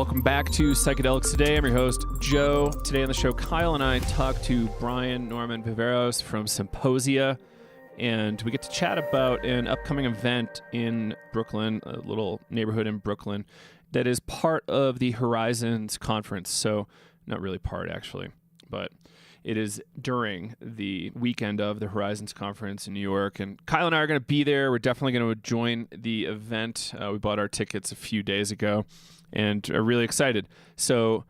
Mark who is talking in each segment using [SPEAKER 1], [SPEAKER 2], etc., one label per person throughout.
[SPEAKER 1] Welcome back to Psychedelics Today. I'm your host, Joe. Today on the show, Kyle and I talk to Brian Norman Viveros from Psymposia, and we get to chat about an upcoming event in Brooklyn, a little neighborhood in Brooklyn, that is part of the Horizons conference. So, not really part, actually, but it is during the weekend of the Horizons conference in New York. And Kyle and I are going to be there. We're definitely going to join the event. We bought our tickets a few days ago and are really excited. So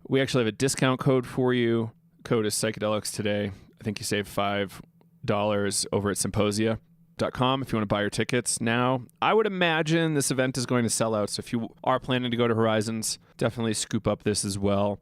[SPEAKER 1] we actually have a discount code for you. Code is Psychedelics Today. I think you save $5 over at Psymposia.com if you want to buy your tickets now. I would imagine this event is going to sell out. So if you are planning to go to Horizons, definitely scoop up this as well.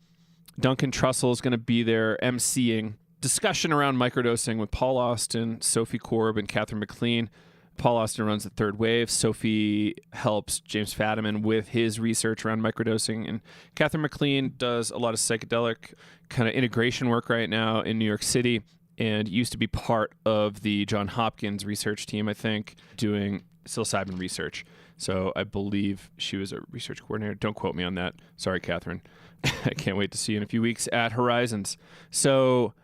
[SPEAKER 1] Duncan Trussell is going to be there emceeing discussion around microdosing with Paul Austin, Sophie Korb, and Catherine McLean. Paul Austin runs the Third Wave. Sophie helps James Fadiman with his research around microdosing. And Catherine McLean does a lot of psychedelic kind of integration work right now in New York City and used to be part of the Johns Hopkins research team, I think, doing psilocybin research. So I believe she was a research coordinator. Don't quote me on that. Sorry, Catherine. I can't wait to see you in a few weeks at Horizons. So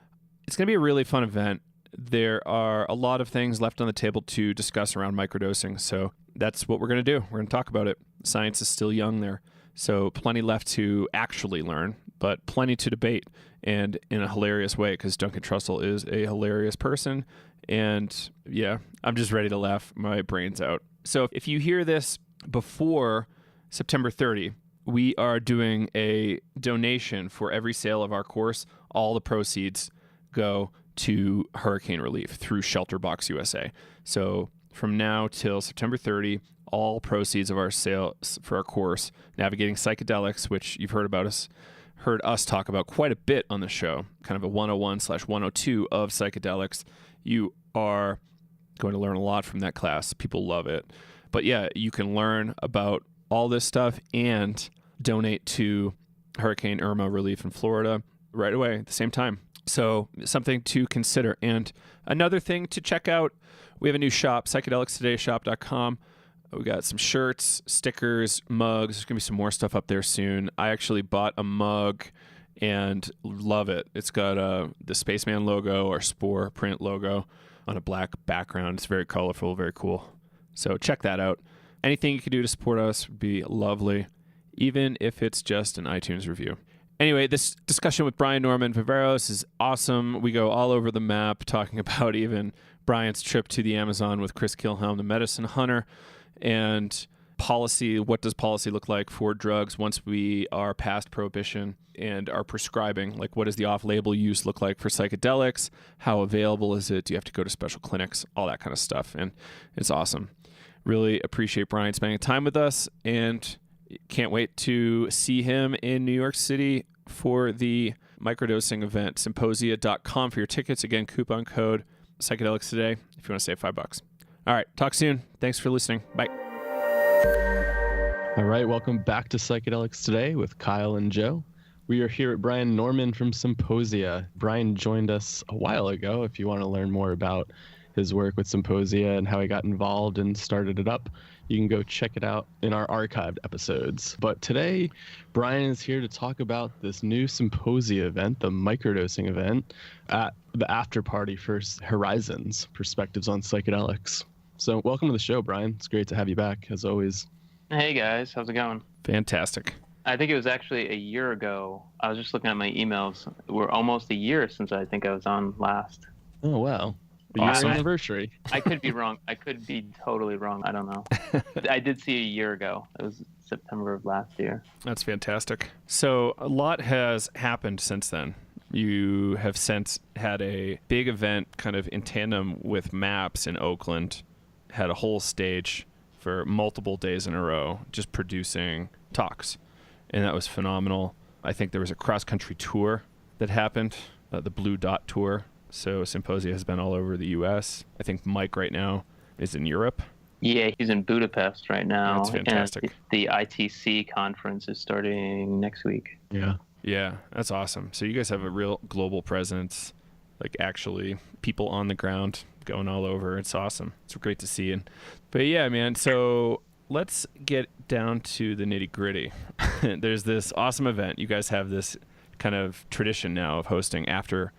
[SPEAKER 1] it's going to be a really fun event. There are a lot of things left on the table to discuss around microdosing. So that's what we're going to do. We're going to talk about it. Science is still young there. So plenty left to actually learn, but plenty to debate, and in a hilarious way, because Duncan Trussell is a hilarious person. And yeah, I'm just ready to laugh my brains out. So if you hear this before September 30, we are doing a donation for every sale of our course. All the proceeds go to hurricane relief through Shelterbox USA. So from now till September 30, all proceeds of our sales for our course, Navigating Psychedelics, which you've heard us talk about quite a bit on the show, kind of a 101/102 of psychedelics. You are going to learn a lot from that class. People love it. But yeah, you can learn about all this stuff and donate to Hurricane Irma relief in Florida right away at the same time. So something to consider. And another thing to check out, we have a new shop, psychedelicstodayshop.com. We got some shirts, stickers, mugs. There's going to be some more stuff up there soon. I actually bought a mug and love it. It's got the Spaceman logo or Spore print logo on a black background. It's very colorful, very cool. So check that out. Anything you can do to support us would be lovely, even if it's just an iTunes review. Anyway, this discussion with Brian Norman Viveros is awesome. We go all over the map talking about even Brian's trip to the Amazon with Chris Kilhelm, the medicine hunter, and policy. What does policy look like for drugs once we are past prohibition and are prescribing? Like, what does the off-label use look like for psychedelics? How available is it? Do you have to go to special clinics? All that kind of stuff. And it's awesome. Really appreciate Brian spending time with us, and can't wait to see him in New York City for the microdosing event. Psymposia.com for your tickets. Again, coupon code Psychedelics Today if you want to save $5. All right, talk soon. Thanks for listening. Bye.
[SPEAKER 2] All right, welcome back to Psychedelics Today with Kyle and Joe. We are here at Brian Norman from Psymposia. Brian joined us a while ago. If you want to learn more about his work with Psymposia and how he got involved and started it up, you can go check it out in our archived episodes. But today, Brian is here to talk about this new Psymposia event, the microdosing event, at the Afterparty for Horizons, Perspectives on Psychedelics. So welcome to the show, Brian. It's great to have you back, as always.
[SPEAKER 3] Hey, guys. How's it going?
[SPEAKER 1] Fantastic.
[SPEAKER 3] I think it was actually a year ago. I was just looking at my emails. We're almost a year since I think I was on last.
[SPEAKER 2] Oh, wow. Your anniversary.
[SPEAKER 3] I could be wrong. I could be totally wrong. I don't know. I did see a year ago. It was September of last year.
[SPEAKER 1] That's fantastic. So a lot has happened since then. You have since had a big event kind of in tandem with MAPS in Oakland, had a whole stage for multiple days in a row, just producing talks. And that was phenomenal. I think there was a cross-country tour that happened, the Blue Dot Tour. So Psymposia has been all over the U.S. I think Mike right now is in Europe.
[SPEAKER 3] Yeah, he's in Budapest right now.
[SPEAKER 1] That's fantastic.
[SPEAKER 3] And the ITC conference is starting next week.
[SPEAKER 1] Yeah, that's awesome. So you guys have a real global presence, like actually people on the ground going all over. It's awesome. It's great to see. But yeah, man, so let's get down to the nitty gritty. There's this awesome event. You guys have this kind of tradition now of hosting after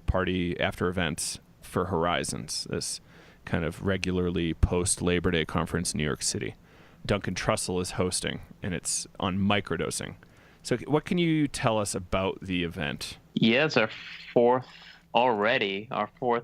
[SPEAKER 1] events for Horizons, this kind of regularly post Labor Day conference in New York City. Duncan Trussell is hosting, and it's on microdosing. So what can you tell us about the event?
[SPEAKER 3] Yeah, it's our fourth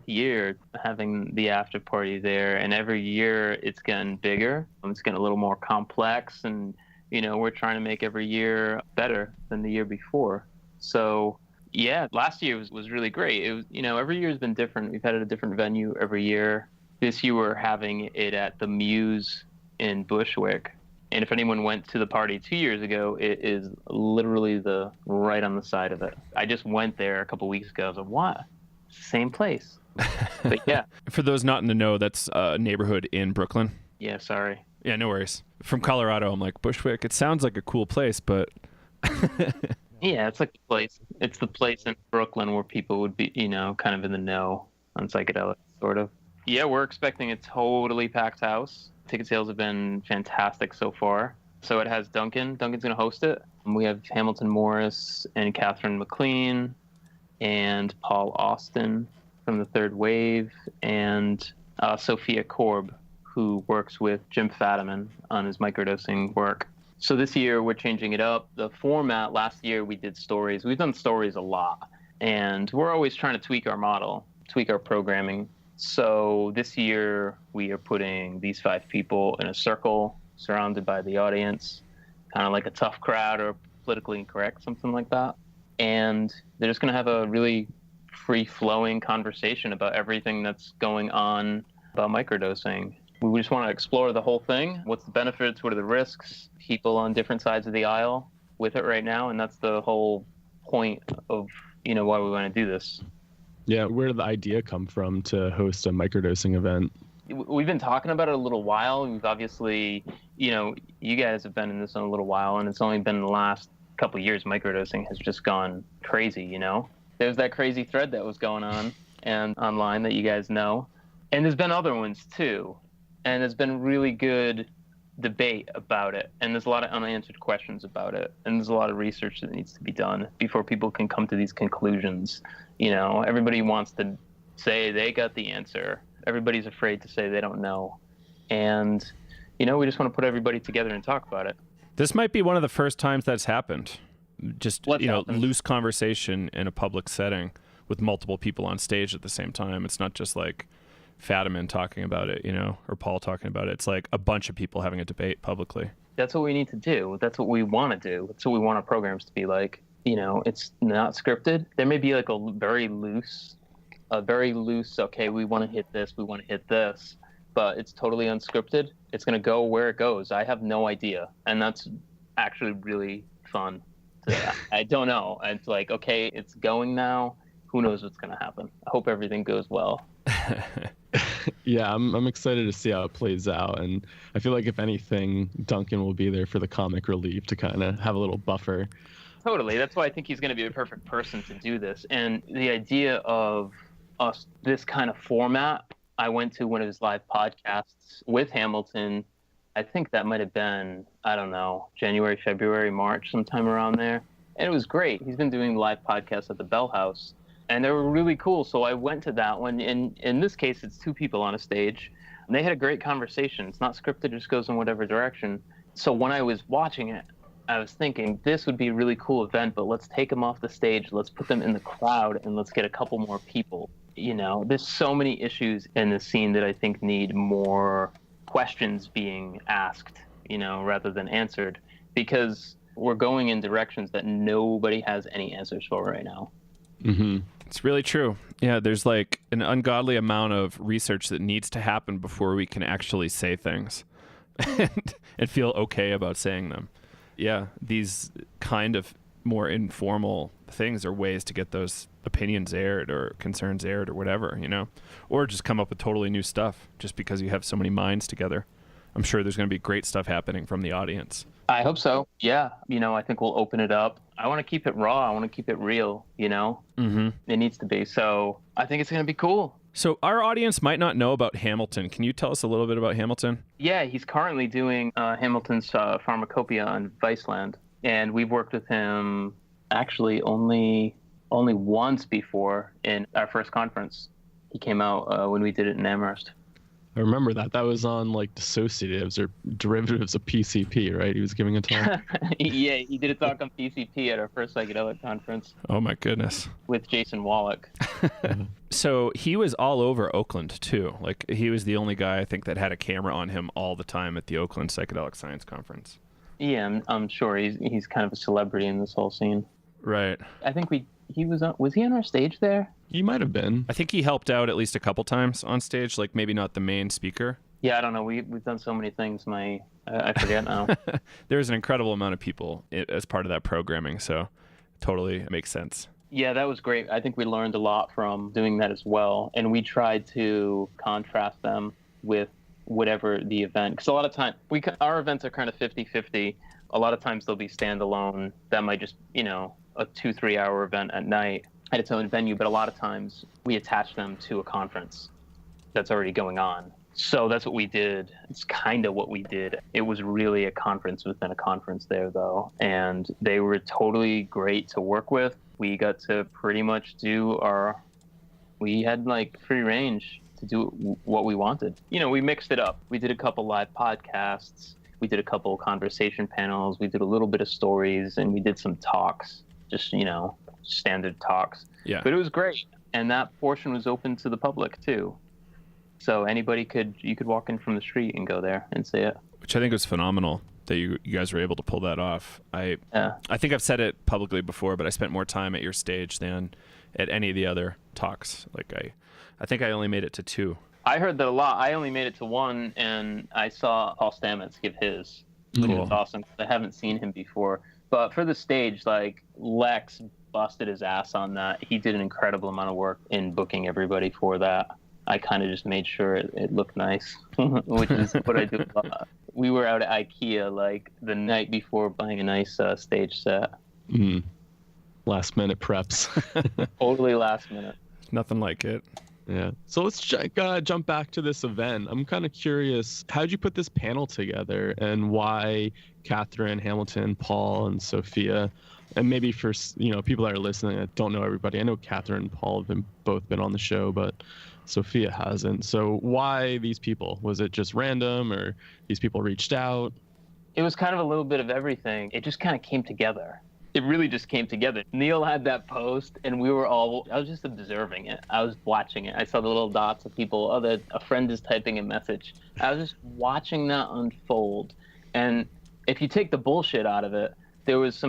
[SPEAKER 3] year having the after party there. And every year it's getting bigger. It's getting a little more complex. And, we're trying to make every year better than the year before. So, yeah, last year was really great. It was, every year has been different. We've had it at a different venue every year. This year we're having it at the Muse in Bushwick. And if anyone went to the party 2 years ago, it is literally right on the side of it. I just went there a couple weeks ago. I was like, what? Same place. But yeah.
[SPEAKER 1] For those not in the know, that's a neighborhood in Brooklyn.
[SPEAKER 3] Yeah, sorry.
[SPEAKER 1] Yeah, no worries. From Colorado, I'm like, Bushwick, it sounds like a cool place, but...
[SPEAKER 3] Yeah, it's like the place. It's the place in Brooklyn where people would be, kind of in the know on psychedelics, sort of. Yeah, we're expecting a totally packed house. Ticket sales have been fantastic so far. So it has Duncan. Duncan's going to host it. We have Hamilton Morris and Catherine McLean and Paul Austin from the Third Wave and Sophia Korb, who works with Jim Fadiman on his microdosing work. So this year we're changing it up. The format, last year we did stories. We've done stories a lot. And we're always trying to tweak our model, tweak our programming. So this year we are putting these 5 people in a circle surrounded by the audience, kind of like a tough crowd or politically incorrect, something like that. And they're just going to have a really free-flowing conversation about everything that's going on about microdosing. We just want to explore the whole thing. What's the benefits? What are the risks? People on different sides of the aisle with it right now. And that's the whole point of, why we want to do this.
[SPEAKER 2] Yeah, where did the idea come from to host a microdosing event?
[SPEAKER 3] We've been talking about it a little while. We've obviously, you guys have been in this in a little while, and it's only been the last couple of years microdosing has just gone crazy, There's that crazy thread that was going on and online that you guys know. And there's been other ones too. And there's been really good debate about it. And there's a lot of unanswered questions about it. And there's a lot of research that needs to be done before people can come to these conclusions. Everybody wants to say they got the answer. Everybody's afraid to say they don't know. And, we just want to put everybody together and talk about it.
[SPEAKER 1] This might be one of the first times that's happened. Just,
[SPEAKER 3] happened?
[SPEAKER 1] Loose conversation in a public setting with multiple people on stage at the same time. It's not just like Fadiman talking about it, or Paul talking about it. It's like a bunch of people having a debate publicly.
[SPEAKER 3] That's what we need to do. That's what we want to do. That's what we want our programs to be like. It's not scripted. There may be like a very loose, okay, we want to hit this, we want to hit this, but it's totally unscripted. It's going to go where it goes. I have no idea. And that's actually really fun. I don't know. It's like, okay, it's going now. Who knows what's going to happen? I hope everything goes well.
[SPEAKER 2] Yeah, I'm excited to see how it plays out. And I feel like if anything, Duncan will be there for the comic relief to kind of have a little buffer.
[SPEAKER 3] Totally. That's why I think he's going to be the perfect person to do this. And the idea of this kind of format, I went to one of his live podcasts with Hamilton. I think that might have been, I don't know, January, February, March, sometime around there. And it was great. He's been doing live podcasts at the Bell House. And they were really cool. So I went to that one. In this case, it's 2 people on a stage. And they had a great conversation. It's not scripted. It just goes in whatever direction. So when I was watching it, I was thinking this would be a really cool event, but let's take them off the stage. Let's put them in the crowd and let's get a couple more people. There's so many issues in the scene that I think need more questions being asked, rather than answered, because we're going in directions that nobody has any answers for right now.
[SPEAKER 2] Mm-hmm.
[SPEAKER 1] It's really true. Yeah, there's like an ungodly amount of research that needs to happen before we can actually say things and feel okay about saying them. Yeah, these kind of more informal things are ways to get those opinions aired or concerns aired or whatever, or just come up with totally new stuff just because you have so many minds together. I'm sure there's going to be great stuff happening from the audience.
[SPEAKER 3] I hope so. Yeah. I think we'll open it up. I want to keep it raw. I want to keep it real,
[SPEAKER 1] Mm-hmm.
[SPEAKER 3] It needs to be. So I think it's going to be cool.
[SPEAKER 1] So our audience might not know about Hamilton. Can you tell us a little bit about Hamilton?
[SPEAKER 3] Yeah, he's currently doing Hamilton's Pharmacopoeia on Viceland, and we've worked with him actually only once before in our first conference. He came out when we did it in Amherst.
[SPEAKER 2] I remember that. That was on like dissociatives or derivatives of PCP, right? He was giving a talk.
[SPEAKER 3] Yeah, he did a talk on PCP at our first psychedelic conference.
[SPEAKER 1] Oh my goodness.
[SPEAKER 3] With Jason Wallach.
[SPEAKER 1] So he was all over Oakland too. Like he was the only guy I think that had a camera on him all the time at the Oakland Psychedelic Science Conference.
[SPEAKER 3] Yeah, I'm sure he's kind of a celebrity in this whole scene.
[SPEAKER 1] Right.
[SPEAKER 3] I think was he on our stage there?
[SPEAKER 2] He might have been.
[SPEAKER 1] I think he helped out at least a couple times on stage, like maybe not the main speaker.
[SPEAKER 3] Yeah, I don't know. We've done so many things. I forget now.
[SPEAKER 1] There's an incredible amount of people as part of that programming, so totally makes sense.
[SPEAKER 3] Yeah, that was great. I think we learned a lot from doing that as well, and we tried to contrast them with whatever the event. Because a lot of time our events are kind of 50-50. A lot of times they'll be standalone. That might just a 2-3 hour event at night at its own venue, but a lot of times we attach them to a conference that's already going on. So that's what we did. It's kind of what we did. It was really a conference within a conference there, though, and they were totally great to work with. We got to pretty much we had like free range to do what we wanted. We mixed it up. We did a couple live podcasts. We did a couple conversation panels. We did a little bit of stories, and we did some talks, just, standard talks.
[SPEAKER 1] Yeah.
[SPEAKER 3] But it was great. And that portion was open to the public too. So you could walk in from the street and go there and see it.
[SPEAKER 1] Which I think was phenomenal that you guys were able to pull that off. I think I've said it publicly before, but I spent more time at your stage than at any of the other talks. Like I think I only made it to 2.
[SPEAKER 3] I heard that a lot. I only made it to 1, and I saw Paul Stamets give his, which was awesome. I haven't seen him before. But for the stage, like, Lex busted his ass on that. He did an incredible amount of work in booking everybody for that. I kind of just made sure it looked nice, which is what I do a lot. We were out at IKEA, like, the night before buying a nice stage set.
[SPEAKER 2] Mm. Last minute preps.
[SPEAKER 3] Totally last minute.
[SPEAKER 1] Nothing like it.
[SPEAKER 2] Yeah. So let's jump back to this event. I'm kind of curious, how did you put this panel together, and why Catherine, Hamilton, Paul, and Sophia? And maybe for people that are listening that don't know everybody, I know Catherine and Paul have both been on the show, but Sophia hasn't. So why these people? Was it just random, or these people reached out?
[SPEAKER 3] It was kind of a little bit of everything. It just kind of came together. It really just came together. Neil had that post, and I was just observing it. I was watching it. I saw the little dots of people. A friend is typing a message. I was just watching that unfold. And if you take the bullshit out of it, there's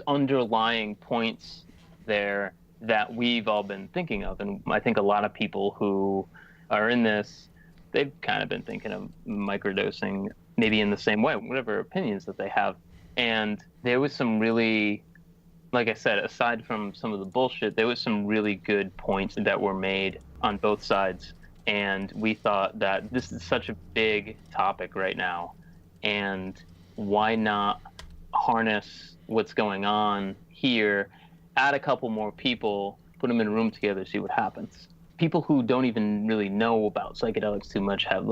[SPEAKER 3] underlying points there that we've all been thinking of. And I think a lot of people who are in this, they've kind of been thinking of microdosing maybe in the same way, whatever opinions that they have. And there was some really, like I said, aside from some of the bullshit, there was some really good points that were made on both sides. And we thought that this is such a big topic right now. And why not harness what's going on here, add a couple more people, put them in a room together, see what happens. People who don't even really know about psychedelics too much have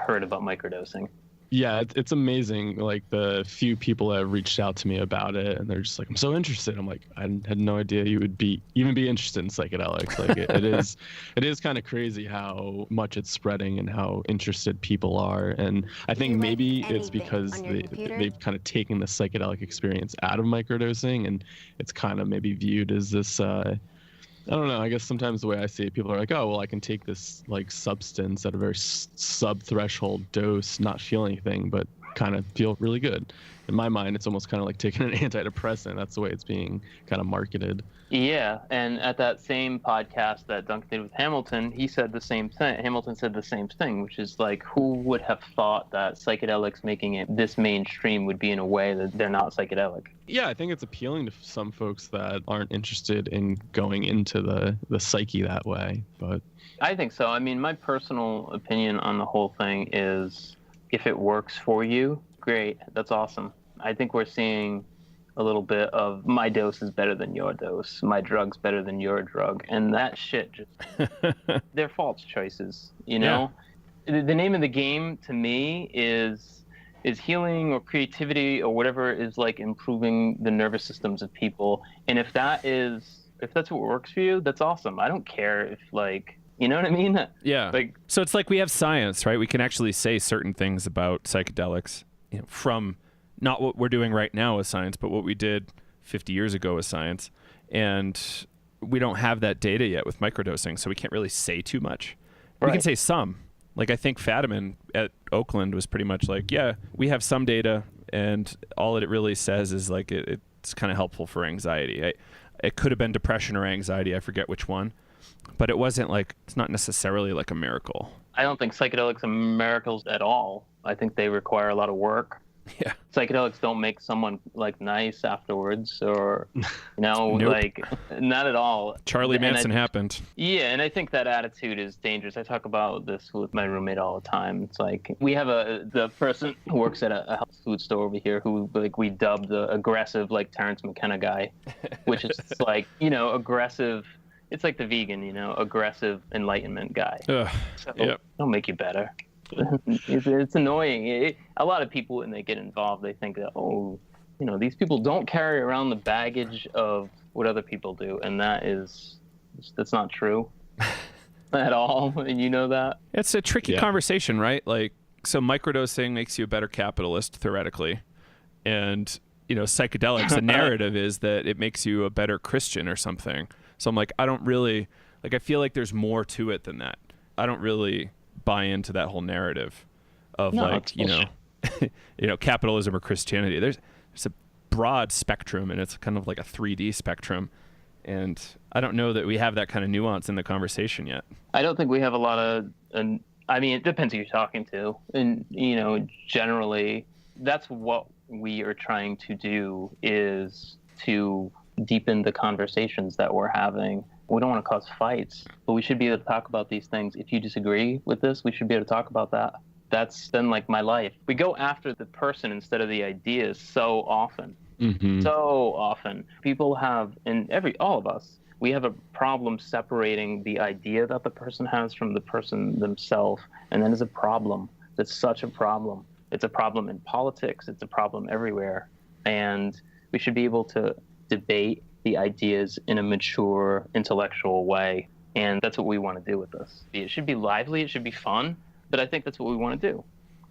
[SPEAKER 3] heard about microdosing.
[SPEAKER 2] Yeah, it's amazing, like the few people that have reached out to me about it, and they're just like, I'm so interested. I'm like, I had no idea you would even be interested in psychedelics. Like it is kind of crazy how much it's spreading and how interested people are. And I think maybe it's because they've kind of taken the psychedelic experience out of microdosing, and it's kind of maybe viewed as this I don't know. I guess sometimes the way I see it, people are like, oh, well, I can take this like substance at a very sub-threshold dose, not feel anything, but kind of feel really good. In my mind, it's almost kind of like taking an antidepressant. That's the way it's being kind of marketed. Yeah, and at that same podcast that Duncan did with Hamilton, he said the same thing. Hamilton said the same thing, which is like, who would have thought that psychedelics making it this mainstream would be in a way that they're not psychedelic? Yeah, I think it's appealing to some folks that aren't interested in going into the psyche that way. But I think so. I mean, my personal opinion on the whole thing is, if it works for you, great. That's awesome. I think we're seeing
[SPEAKER 3] a little bit of my dose is better than your dose, my drug's better than your drug, and that shit just they're false choices, you know. The name of the game to me is healing or creativity or whatever is like improving the nervous systems of people, and if that's what works for you, that's awesome. I don't care if, like, you know what I mean?
[SPEAKER 1] Yeah.
[SPEAKER 3] Like,
[SPEAKER 1] so it's like we have science, right? We can actually say certain things about psychedelics, you know, from not what we're doing right now as science, but what we did 50 years ago as science. And we don't have that data yet with microdosing, so we can't really say too much.
[SPEAKER 3] Right.
[SPEAKER 1] We can say some. Like, I think Fadiman at Oakland was pretty much like, yeah, we have some data, and all it really says is like it's kind of helpful for anxiety. It could have been depression or anxiety. I forget which one. But it wasn't like, it's not necessarily like a miracle.
[SPEAKER 3] I don't think psychedelics are miracles at all. I think they require a lot of work.
[SPEAKER 1] Yeah.
[SPEAKER 3] Psychedelics don't make someone like nice afterwards, or, you know,
[SPEAKER 1] Nope.
[SPEAKER 3] like, not at all.
[SPEAKER 1] Charlie Manson happened.
[SPEAKER 3] Yeah, and I think that attitude is dangerous. I talk about this with my roommate all the time. It's like, we have the person who works at a health food store over here who, like, we dub the aggressive, like, Terrence McKenna guy, which is like, you know, aggressive. It's like the vegan, you know, aggressive enlightenment guy.
[SPEAKER 1] Ugh,
[SPEAKER 3] So
[SPEAKER 1] yep.
[SPEAKER 3] it'll make you better. It's annoying. A lot of people, when they get involved, they think that, oh, you know, these people don't carry around the baggage of what other people do, and that's not true at all. And you know that.
[SPEAKER 1] It's a tricky conversation, right? Like, so microdosing makes you a better capitalist, theoretically. And, you know, psychedelics, the narrative is that it makes you a better Christian or something. So I'm like, I don't really, like, I feel like there's more to it than that. I don't really buy into that whole narrative of like, you know, you know, capitalism or Christianity. There's a broad spectrum, and it's kind of like a 3D spectrum. And I don't know that we have that kind of nuance in the conversation yet.
[SPEAKER 3] I don't think we have a lot of, I mean, it depends who you're talking to. And, you know, generally, that's what we are trying to do, is to deepen the conversations that we're having. We don't want to cause fights, but we should be able to talk about these things. If you disagree with this, we should be able to talk about that. That's been like my life. We go after the person instead of the ideas so often.
[SPEAKER 2] Mm-hmm.
[SPEAKER 3] So often. People have, all of us, we have a problem separating the idea that the person has from the person themselves. And that is a problem. That's such a problem. It's a problem in politics. It's a problem everywhere. And we should be able to debate the ideas in a mature, intellectual way. And that's what we want to do with this. It should be lively, it should be fun, but I think that's what we want to do,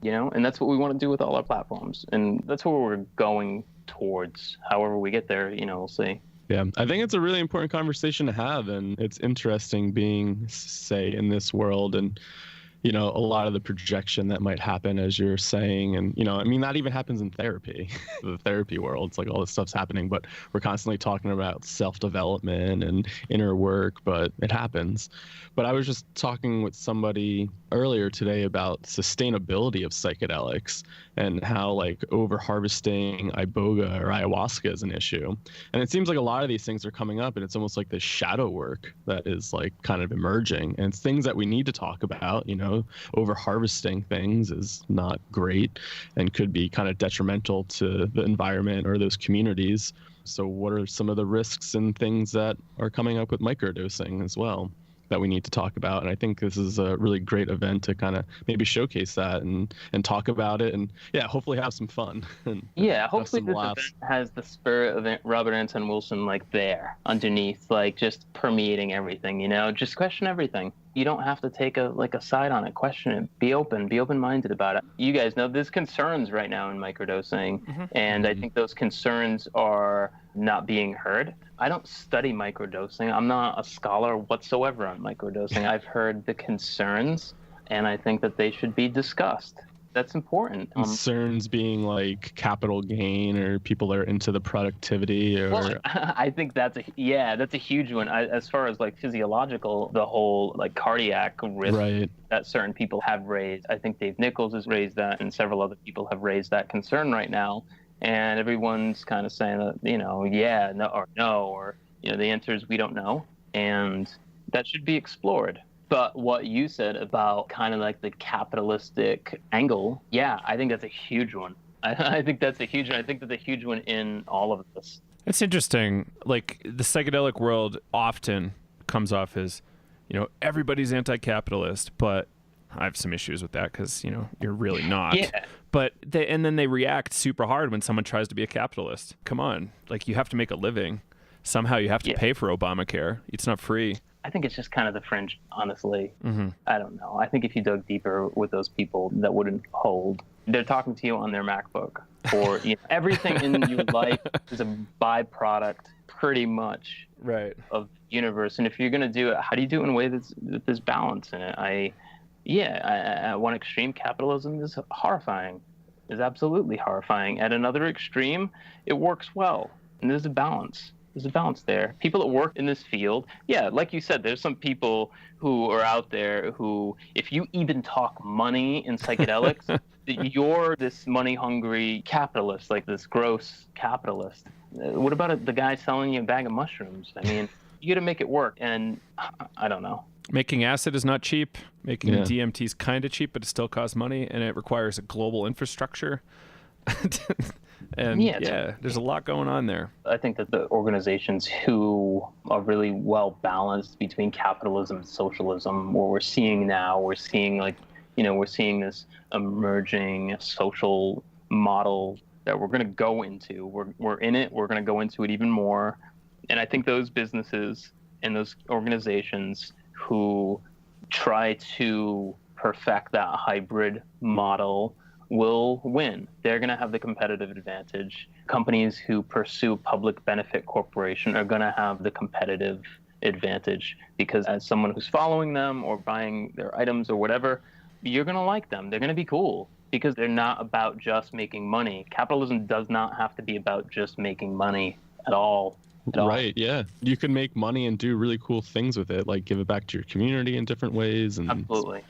[SPEAKER 3] you know? And that's what we want to do with all our platforms. And that's where we're going towards. However we get there, you know, we'll see.
[SPEAKER 2] Yeah, I think it's a really important conversation to have, and it's interesting being, say, in this world, and you know, a lot of the projection that might happen, as you're saying. And, you know, I mean, that even happens in therapy, the therapy world. It's like all this stuff's happening, but we're constantly talking about self-development and inner work, but it happens. But I was just talking with somebody earlier today about sustainability of psychedelics and how, like, over harvesting iboga or ayahuasca is an issue. And it seems like a lot of these things are coming up, and it's almost like this shadow work that is, like, kind of emerging. And it's things that we need to talk about. You know, over harvesting things is not great and could be kind of detrimental to the environment or those communities. So what are some of the risks and things that are coming up with microdosing as well that we need to talk about? And I think this is a really great event to kind of maybe showcase that and talk about it, and hopefully have some fun.
[SPEAKER 3] Yeah, hopefully this event has the spirit of Robert Anton Wilson, like, there underneath, like, just permeating everything, you know, just question everything. You don't have to take a side on it. Question it. Be open-minded about it. You guys know there's concerns right now in microdosing, and I think those concerns are not being heard. I don't study microdosing. I'm not a scholar whatsoever on microdosing. I've heard the concerns, and I think that they should be discussed. That's important.
[SPEAKER 2] Concerns being like capital gain, or people are into the productivity, or
[SPEAKER 3] well, I think that's a huge one. As far as like physiological, the whole like cardiac risk that certain people have raised. I think Dave Nichols has raised that, and several other people have raised that concern right now. And everyone's kind of saying that, you know, yeah, no, or you know, the answer is we don't know, and that should be explored. But what you said about kind of like the capitalistic angle, yeah, I think that's a huge one. I think that's a huge one. I think that's a huge one in all of this.
[SPEAKER 1] It's interesting. Like, the psychedelic world often comes off as, everybody's anti-capitalist, but I have some issues with that because, you're really not.
[SPEAKER 3] Yeah.
[SPEAKER 1] But then they react super hard when someone tries to be a capitalist. Come on. Like, you have to make a living. Somehow you have to pay for Obamacare. It's not free.
[SPEAKER 3] I think it's just kind of the fringe, honestly.
[SPEAKER 1] Mm-hmm.
[SPEAKER 3] I don't know. I think if you dug deeper with those people, that wouldn't hold. They're talking to you on their MacBook, or everything in your life is a byproduct, pretty much,
[SPEAKER 1] right,
[SPEAKER 3] of the universe. And if you're going to do it, how do you do it in a way that there's balance in it? At one extreme, capitalism is horrifying. Is absolutely horrifying. At another extreme, it works well, and there's a balance. There's a balance there. People that work in this field, like you said, there's some people who are out there who, if you even talk money in psychedelics, you're this money-hungry capitalist, like this gross capitalist. What about the guy selling you a bag of mushrooms? I mean, you got to make it work, and I don't know.
[SPEAKER 1] Making acid is not cheap. Making DMT is kind of cheap, but it still costs money, and it requires a global infrastructure. And there's a lot going on there.
[SPEAKER 3] I think that the organizations who are really well balanced between capitalism and socialism, what we're seeing now, we're seeing this emerging social model that we're going to go into. We're in it. We're going to go into it even more. And I think those businesses and those organizations who try to perfect that hybrid model will win. They're going to have the competitive advantage. Companies who pursue public benefit corporation are going to have the competitive advantage, because as someone who's following them or buying their items or whatever, you're going to like them. They're going to be cool because they're not about just making money. Capitalism does not have to be about just making money at all.
[SPEAKER 2] Right, yeah. You can make money and do really cool things with it, like give it back to your community in different ways. And
[SPEAKER 3] absolutely.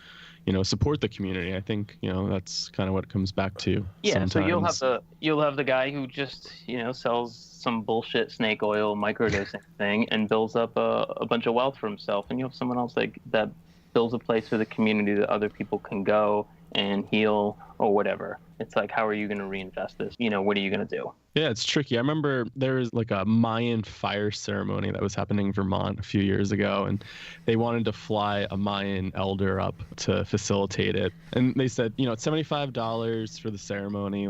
[SPEAKER 2] Support the community. I think, that's kind of what it comes back to.
[SPEAKER 3] Yeah,
[SPEAKER 2] sometimes.
[SPEAKER 3] So you'll have the guy who just, sells some bullshit snake oil microdosing thing and builds up a bunch of wealth for himself. And you have someone else like that builds a place for the community that other people can go and heal or whatever. It's like, how are you going to reinvest this? What are you going to do?
[SPEAKER 2] Yeah, it's tricky. I remember there was like a Mayan fire ceremony that was happening in Vermont a few years ago, and they wanted to fly a Mayan elder up to facilitate it. And they said, it's $75 for the ceremony,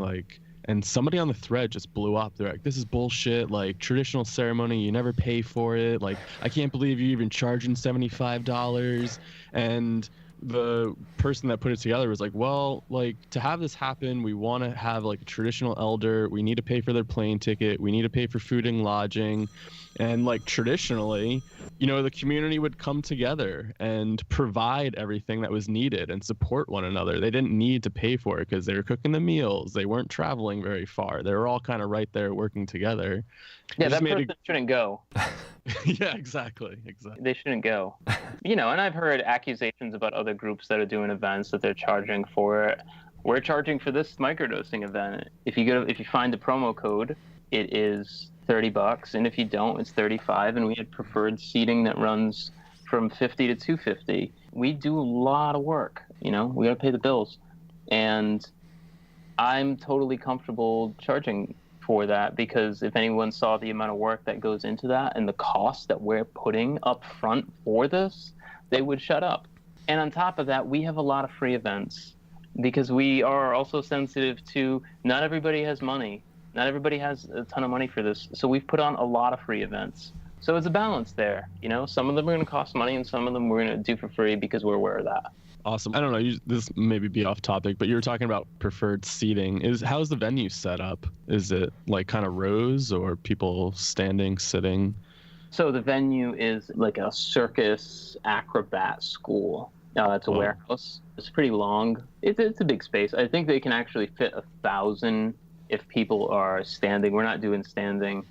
[SPEAKER 2] and somebody on the thread just blew up. They're like, this is bullshit. Like, traditional ceremony, you never pay for it. Like, I can't believe you're even charging $75. And the person that put it together was like, well, to have this happen, we want to have a traditional elder. We need to pay for their plane ticket. We need to pay for food and lodging. And traditionally, the community would come together and provide everything that was needed and support one another. They didn't need to pay for it because they were cooking the meals. They weren't traveling very far. They were all kind of right there working together.
[SPEAKER 3] Yeah, that person shouldn't go.
[SPEAKER 2] Yeah, exactly.
[SPEAKER 3] They shouldn't go. And I've heard accusations about other groups that are doing events that they're charging for it. We're charging for this microdosing event. If you find the promo code, it is $30, and if you don't, it's $35. And we had preferred seating that runs from $50 to $250. We do a lot of work. We got to pay the bills, and I'm totally comfortable charging for that, because if anyone saw the amount of work that goes into that and the cost that we're putting up front for this, they would shut up. And on top of that, we have a lot of free events, because we are also sensitive to not everybody has money. Not everybody has a ton of money for this. So we've put on a lot of free events. So it's a balance there. Some of them are going to cost money and some of them we're going to do for free because we're aware of that.
[SPEAKER 2] Awesome. I don't know, this maybe be off topic, but you were talking about preferred seating. How's the venue set up? Is it kind of rows or people standing, sitting?
[SPEAKER 3] So the venue is like a circus acrobat school. It's a warehouse. It's pretty long. It's a big space. I think they can actually fit 1,000 if people are standing. We're not doing standing.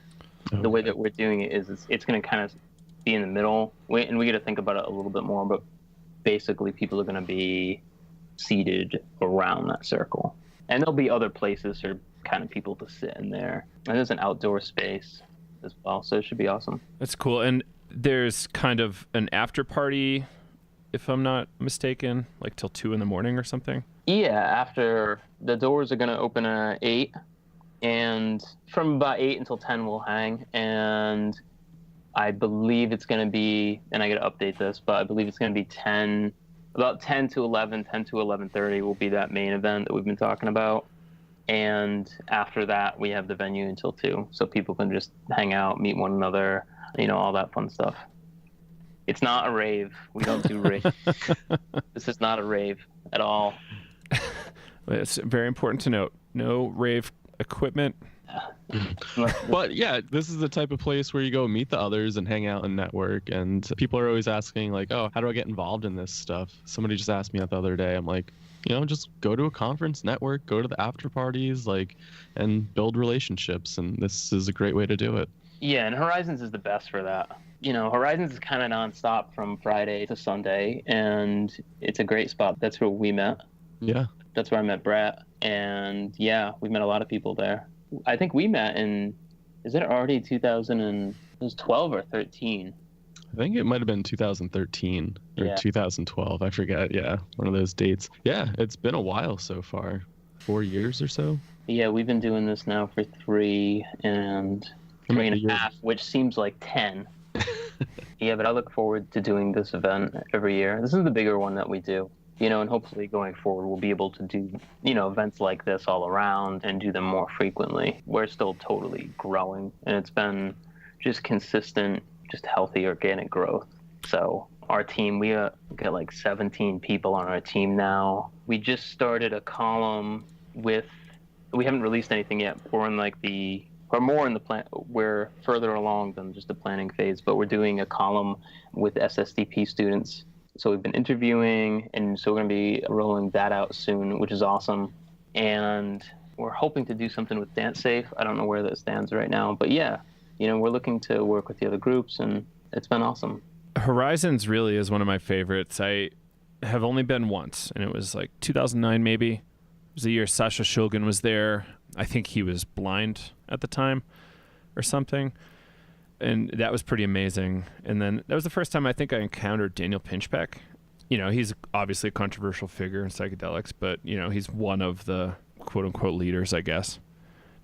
[SPEAKER 3] Okay. The way that we're doing it is it's going to kind of be in the middle. And we got to think about it a little bit more, but basically people are going to be seated around that circle. And there'll be other places for kind of people to sit in there. And there's an outdoor space as well, so it should be awesome.
[SPEAKER 1] That's cool. And there's kind of an after party, if I'm not mistaken, till 2 a.m. or something.
[SPEAKER 3] Yeah, after the doors are going to open at 8, and from about 8 until 10 we'll hang, and I believe it's going to be, and I got to update this, but I believe it's going to be about 10 to 11, 10 to 11:30 will be that main event that we've been talking about. And after that, we have the venue until 2, so people can just hang out, meet one another, all that fun stuff. It's not a rave. We don't do rave. This is not a rave at all.
[SPEAKER 1] It's very important to note. No rave equipment.
[SPEAKER 2] But yeah, this is the type of place where you go meet the others and hang out and network. And people are always asking, like, oh, how do I get involved in this stuff? Somebody just asked me that the other day. I'm like, just go to a conference, network, go to the after parties, and build relationships. And this is a great way to do it.
[SPEAKER 3] Yeah, and Horizons is the best for that. Horizons is kind of nonstop from Friday to Sunday, and it's a great spot. That's where we met.
[SPEAKER 2] Yeah.
[SPEAKER 3] That's where I met Brett. And yeah, we met a lot of people there. I think we met is it already 2012 or 13?
[SPEAKER 2] I think it might have been 2013 or 2012. I forget. Yeah, one of those dates. Yeah, it's been a while so far. 4 years or so.
[SPEAKER 3] Yeah, we've been doing this now for 3 and a half, which seems like 10. Yeah, but I look forward to doing this event every year. This is the bigger one that we do. And hopefully going forward, we'll be able to do, events like this all around and do them more frequently. We're still totally growing, and it's been just consistent, just healthy, organic growth. So our team, we got like 17 people on our team now. We just started a column we haven't released anything yet. We're more in the plan. We're further along than just the planning phase, but we're doing a column with SSDP students. So we've been interviewing, and so we're going to be rolling that out soon, which is awesome. And we're hoping to do something with Dance Safe. I don't know where that stands right now, but yeah, we're looking to work with the other groups, and it's been awesome.
[SPEAKER 1] Horizons really is one of my favorites. I have only been once, and it was like 2009 maybe. It was the year Sasha Shulgin was there. I think he was blind at the time or something. And that was pretty amazing. And then that was the first time I think I encountered Daniel Pinchbeck. He's obviously a controversial figure in psychedelics, but, he's one of the quote-unquote leaders, I guess.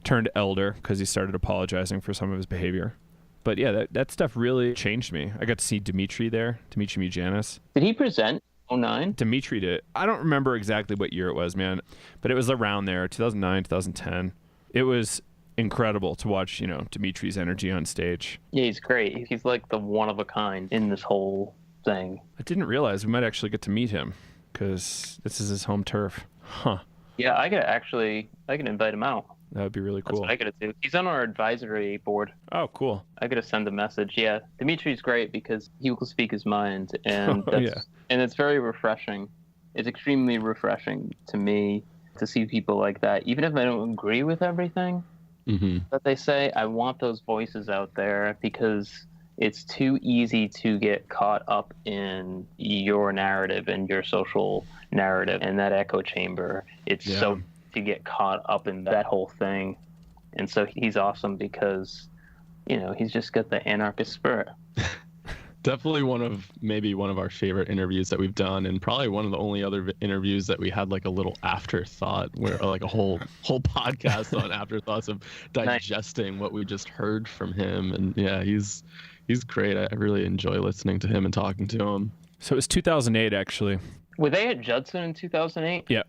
[SPEAKER 1] Turned elder because he started apologizing for some of his behavior. But yeah, that stuff really changed me. I got to see Dimitri there, Dimitri Mujanis.
[SPEAKER 3] Did he present 2009?
[SPEAKER 1] Dimitri did. I don't remember exactly what year it was, man, but it was around there, 2009, 2010. It was incredible to watch, Dimitri's energy on stage.
[SPEAKER 3] Yeah, he's great. He's like the one of a kind in this whole thing.
[SPEAKER 1] I didn't realize we might actually get to meet him because this is his home turf. Huh.
[SPEAKER 3] Yeah, I can invite him out.
[SPEAKER 1] That would be really cool.
[SPEAKER 3] That's what I gotta do. He's on our advisory board.
[SPEAKER 1] Oh, cool.
[SPEAKER 3] I gotta send a message. Yeah, Dimitri's great because he will speak his mind, and and it's very refreshing. It's extremely refreshing to me to see people like that, even if I don't agree with everything that they say. I want those voices out there because it's too easy to get caught up in your narrative and your social narrative and that echo chamber. It's so to get caught up in that whole thing. And so he's awesome because, he's just got the anarchist spirit.
[SPEAKER 2] Definitely one of our favorite interviews that we've done, and probably one of the only other interviews that we had like a little afterthought, where like a whole podcast on afterthoughts of digesting what we just heard from him. And yeah, he's great. I really enjoy listening to him and talking to him.
[SPEAKER 1] So it was 2008 actually.
[SPEAKER 3] Were they at Judson in 2008?
[SPEAKER 1] Yeah.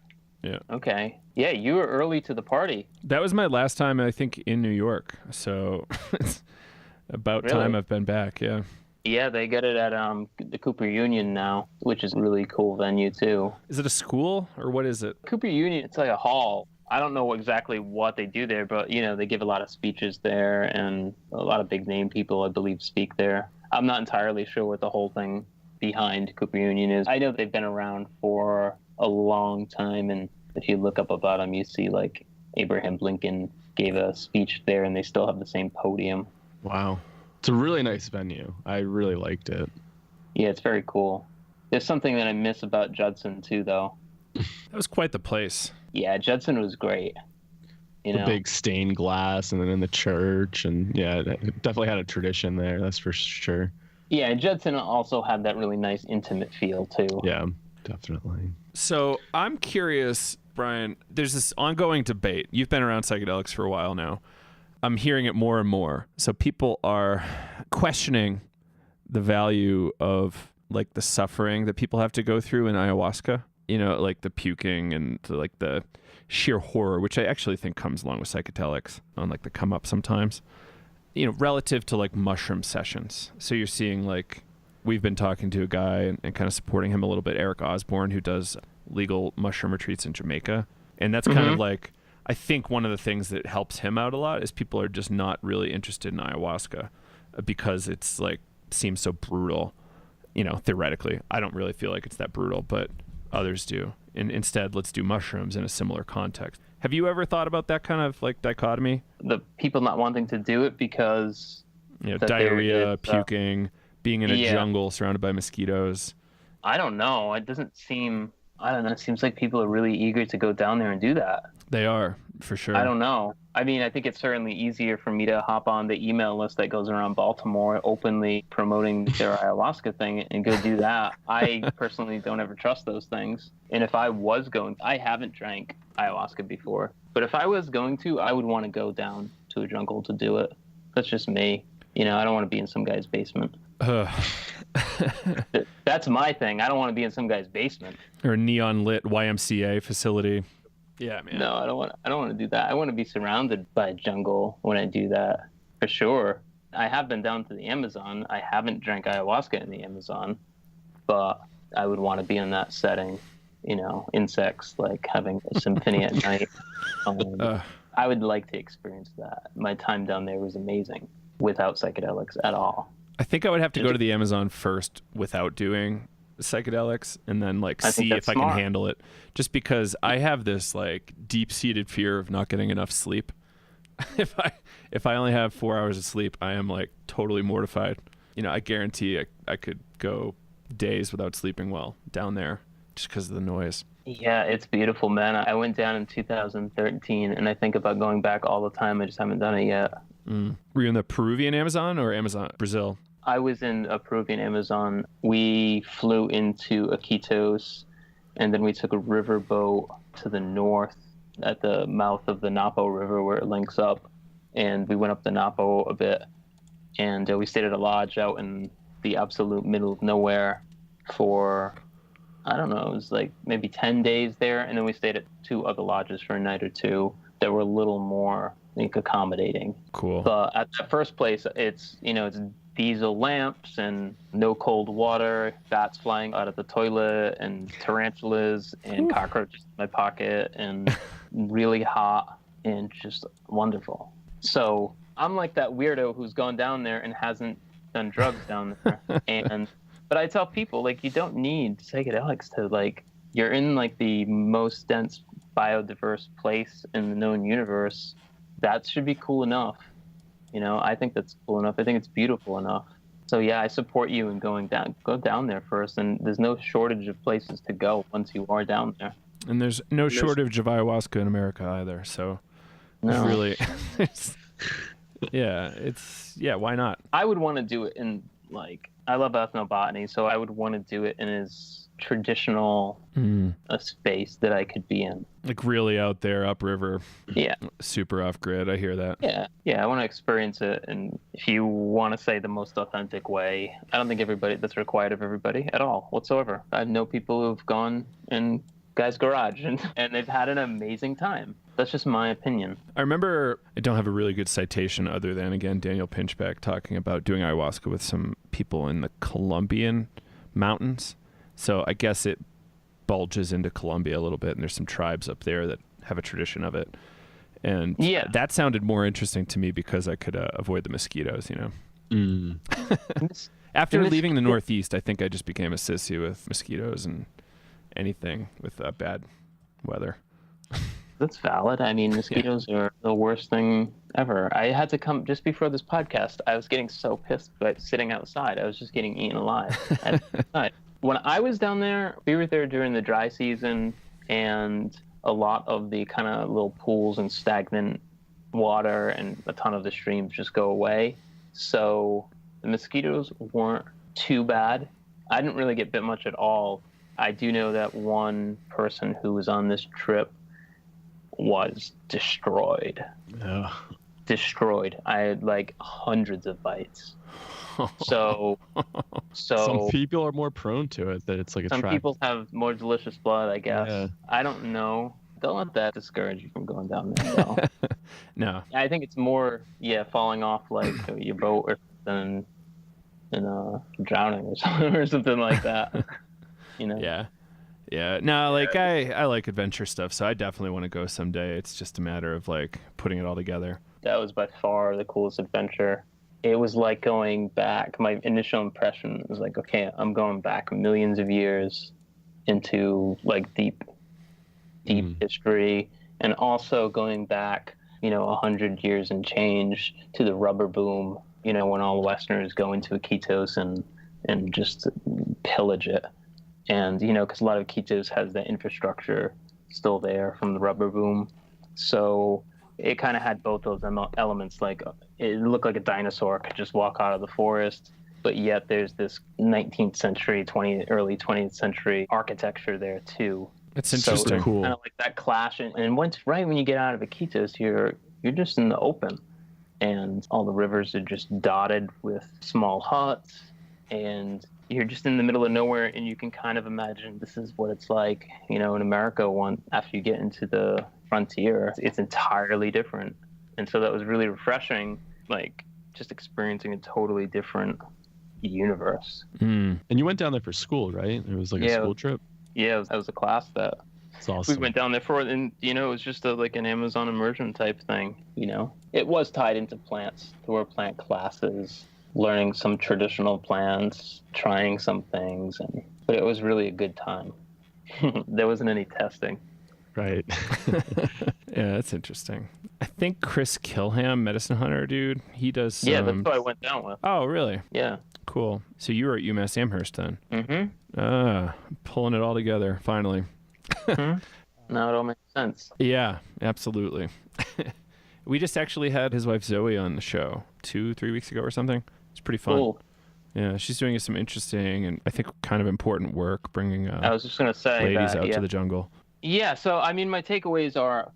[SPEAKER 3] Okay. Yeah, you were early to the party.
[SPEAKER 1] That was my last time, I think, in New York. So it's about time I've been back. Yeah.
[SPEAKER 3] Yeah, they get it at the Cooper Union now, which is a really cool venue too.
[SPEAKER 1] Is it a school or what is it?
[SPEAKER 3] Cooper Union, it's like a hall. I don't know exactly what they do there, but they give a lot of speeches there, and a lot of big name people, I believe, speak there. I'm not entirely sure what the whole thing behind Cooper Union is. I know they've been around for a long time, and if you look up about them, you see like Abraham Lincoln gave a speech there, and they still have the same podium.
[SPEAKER 2] Wow. It's a really nice venue. I really liked it.
[SPEAKER 3] Yeah, it's very cool. There's something that I miss about Judson too, though.
[SPEAKER 1] That was quite the place.
[SPEAKER 3] Yeah, Judson was great.
[SPEAKER 2] The big stained glass, and then in the church, and yeah, it definitely had a tradition there. That's for sure.
[SPEAKER 3] Yeah, Judson also had that really nice intimate feel too.
[SPEAKER 2] Yeah. Definitely.
[SPEAKER 1] So I'm curious, Brian, there's this ongoing debate. You've been around psychedelics for a while now. I'm hearing it more and more. So people are questioning the value of like the suffering that people have to go through in ayahuasca, you know, like the puking and like the sheer horror, which I actually think comes along with psychedelics on like the come up sometimes, you know, relative to like mushroom sessions. So you're seeing like, we've been talking to a guy and kind of supporting him a little bit, Eric Osborne, who does legal mushroom retreats in Jamaica. And that's kind of like, I think one of the things that helps him out a lot is people are just not really interested in ayahuasca because it's like, seems so brutal, you know, theoretically. I don't really feel like it's that brutal, but others do. And instead, let's do mushrooms in a similar context. Have you ever thought about that kind of like dichotomy?
[SPEAKER 3] The people not wanting to do it because,
[SPEAKER 1] you know, diarrhea, puking, being in a jungle surrounded by mosquitoes.
[SPEAKER 3] I don't know. It doesn't seem, I don't know. It seems like people are really eager to go down there and do that.
[SPEAKER 1] They are, for sure.
[SPEAKER 3] I don't know. I mean, I think it's certainly easier for me to hop on the email list that goes around Baltimore openly promoting their ayahuasca thing and go do that. I personally don't ever trust those things. And if I was going, I haven't drank ayahuasca before, but if I was going to, I would want to go down to a jungle to do it. That's just me. You know, I don't want to be in some guy's basement. That's my thing. I don't want to be in some guy's basement.
[SPEAKER 1] Or a neon lit YMCA facility. Yeah, man.
[SPEAKER 3] No, I don't want to do that. I want to be surrounded by jungle when I do that, for sure. I have been down to the Amazon. I haven't drank ayahuasca in the Amazon, but I would want to be in that setting, you know, insects, like having a symphony at night. I would like to experience that. My time down there was amazing without psychedelics at all.
[SPEAKER 1] I think I would have to go to the Amazon first without doing psychedelics and then like see if I can handle it, just because I have this like deep-seated fear of not getting enough sleep. If I only have 4 hours of sleep, I am like totally mortified. You know, I guarantee I could go days without sleeping well down there just because of the noise.
[SPEAKER 3] Yeah, it's beautiful, man. I went down in 2013 and I think about going back all the time. I just haven't done it yet.
[SPEAKER 1] Were you in the Peruvian Amazon or Amazon Brazil?
[SPEAKER 3] I was in a Peruvian Amazon. We flew into Iquitos, and then we took a river boat to the north at the mouth of the Napo River where it links up. And we went up the Napo a bit, and we stayed at a lodge out in the absolute middle of nowhere for, I don't know, it was like maybe 10 days there. And then we stayed at 2 other lodges for a night or 2 that were a little more, I think, accommodating.
[SPEAKER 1] Cool.
[SPEAKER 3] But at that first place, it's, you know, it's diesel lamps and no cold water, bats flying out of the toilet and tarantulas and cockroaches in my pocket and really hot and just wonderful. So I'm like that weirdo who's gone down there and hasn't done drugs down there. But I tell people, like, you don't need psychedelics to, like, you're in like the most dense biodiverse place in the known universe. That should be cool enough. You know, I think that's cool enough. I think it's beautiful enough. So yeah, I support you in going down. Go down there first, and there's no shortage of places to go once you are down there.
[SPEAKER 1] And there's no shortage of ayahuasca in America either. So
[SPEAKER 3] no.
[SPEAKER 1] Really, why not?
[SPEAKER 3] I would want to do it in, like, I love ethnobotany, so I would want to do it in as traditional a space that I could be in.
[SPEAKER 1] Like really out there, upriver.
[SPEAKER 3] Yeah.
[SPEAKER 1] Super off grid. I hear that.
[SPEAKER 3] Yeah. I want to experience it. And if you want to say the most authentic way, I don't think that's required of everybody at all whatsoever. I know people who've gone in guy's garage and they've had an amazing time. That's just my opinion.
[SPEAKER 1] I remember, I don't have a really good citation other than, again, Daniel Pinchbeck talking about doing ayahuasca with some people in the Colombian mountains. So I guess it bulges into Colombia a little bit, and there's some tribes up there that have a tradition of it. And that sounded more interesting to me because I could avoid the mosquitoes, you know. After leaving the Northeast, I think I just became a sissy with mosquitoes and anything with bad weather.
[SPEAKER 3] That's valid. I mean, mosquitoes are the worst thing ever. I had to come just before this podcast. I was getting so pissed by sitting outside. I was just getting eaten alive. When I was down there, we were there during the dry season, and a lot of the kind of little pools and stagnant water and a ton of the streams just go away. So the mosquitoes weren't too bad. I didn't really get bit much at all I do know that one person who was on this trip was destroyed.
[SPEAKER 2] Yeah.
[SPEAKER 3] Destroyed. I had like hundreds of bites. So
[SPEAKER 2] Some people are more prone to it, that it's like a
[SPEAKER 3] some
[SPEAKER 2] trap.
[SPEAKER 3] people have more delicious blood, I guess.
[SPEAKER 2] Yeah.
[SPEAKER 3] I don't know. Don't let that discourage you from going down there, though.
[SPEAKER 1] No.
[SPEAKER 3] I think it's more, falling off like your boat or something and drowning or something like that. You know?
[SPEAKER 1] Yeah. No, like I like adventure stuff, so I definitely want to go someday. It's just a matter of like putting it all together.
[SPEAKER 3] That was by far the coolest adventure. It was like going back. My initial impression was like, okay, I'm going back millions of years into like deep history, and also going back, 100 years and change to the rubber boom, when all Westerners go into Iquitos and just pillage it. And, because a lot of Iquitos has the infrastructure still there from the rubber boom. So it kind of had both those elements. Like it looked like a dinosaur could just walk out of the forest, but yet there's this 19th century, early 20th century architecture there too.
[SPEAKER 1] It's interesting.
[SPEAKER 3] So
[SPEAKER 2] cool.
[SPEAKER 3] Kind of like that clash. And once right when you get out of Iquitos, you're just in the open, and all the rivers are just dotted with small huts, and you're just in the middle of nowhere, and you can kind of imagine this is what it's like, in America after you get into the frontier. It's entirely different. And so that was really refreshing, like just experiencing a totally different universe.
[SPEAKER 2] And you went down there for school, right? It was like a school trip?
[SPEAKER 3] Yeah, that was a class that
[SPEAKER 2] It's awesome.
[SPEAKER 3] we went down there for, and it was just like an Amazon immersion type thing. It was tied into plants. There were plant classes, learning some traditional plants, trying some things, but it was really a good time. There wasn't any testing.
[SPEAKER 2] Right.
[SPEAKER 1] Yeah, that's interesting. I think Chris Kilham, Medicine Hunter dude, he does some...
[SPEAKER 3] Yeah, that's what I went down with.
[SPEAKER 1] Oh, really?
[SPEAKER 3] Yeah.
[SPEAKER 1] Cool. So you were at UMass Amherst then?
[SPEAKER 3] Mm-hmm.
[SPEAKER 1] Pulling it all together, finally.
[SPEAKER 3] Now it all makes sense.
[SPEAKER 1] Yeah, absolutely. We just actually had his wife Zoe on the show 2-3 weeks ago or something. It's pretty fun.
[SPEAKER 3] Cool.
[SPEAKER 1] Yeah, she's doing some interesting and I think kind of important work, bringing
[SPEAKER 3] I was just going to say
[SPEAKER 1] ladies out to the jungle.
[SPEAKER 3] Yeah, so I mean, my takeaways are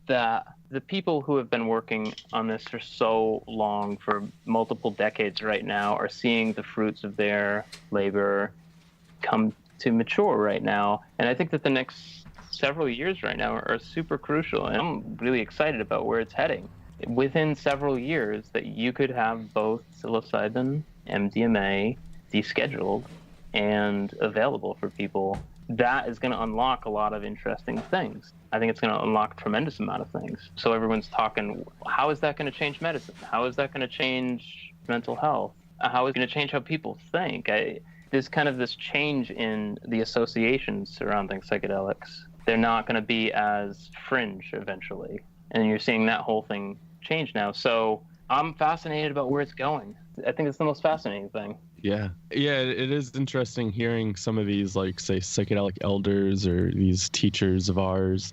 [SPEAKER 3] that the people who have been working on this for so long, for multiple decades right now, are seeing the fruits of their labor come to mature right now. And I think that the next several years right now are super crucial. And I'm really excited about where it's heading. Within several years, that you could have both psilocybin, MDMA, descheduled and available for people. That is going to unlock a lot of interesting things. I think it's going to unlock a tremendous amount of things. So everyone's talking, how is that going to change medicine? How is that going to change mental health? How is it going to change how people think? There's kind of this change in the associations surrounding psychedelics. They're not going to be as fringe eventually. And you're seeing that whole thing change now. So I'm fascinated about where it's going. I think it's the most fascinating thing.
[SPEAKER 2] Yeah, it is interesting hearing some of these, like, say, psychedelic elders or these teachers of ours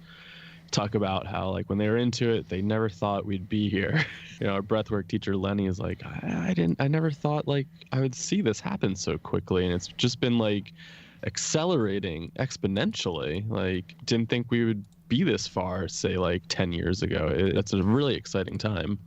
[SPEAKER 2] talk about how, like, when they were into it, they never thought we'd be here. Our breathwork teacher Lenny is like, I never thought like I would see this happen so quickly, and it's just been like accelerating exponentially. Like, didn't think we would be this far, say, like 10 years ago. It's a really exciting time.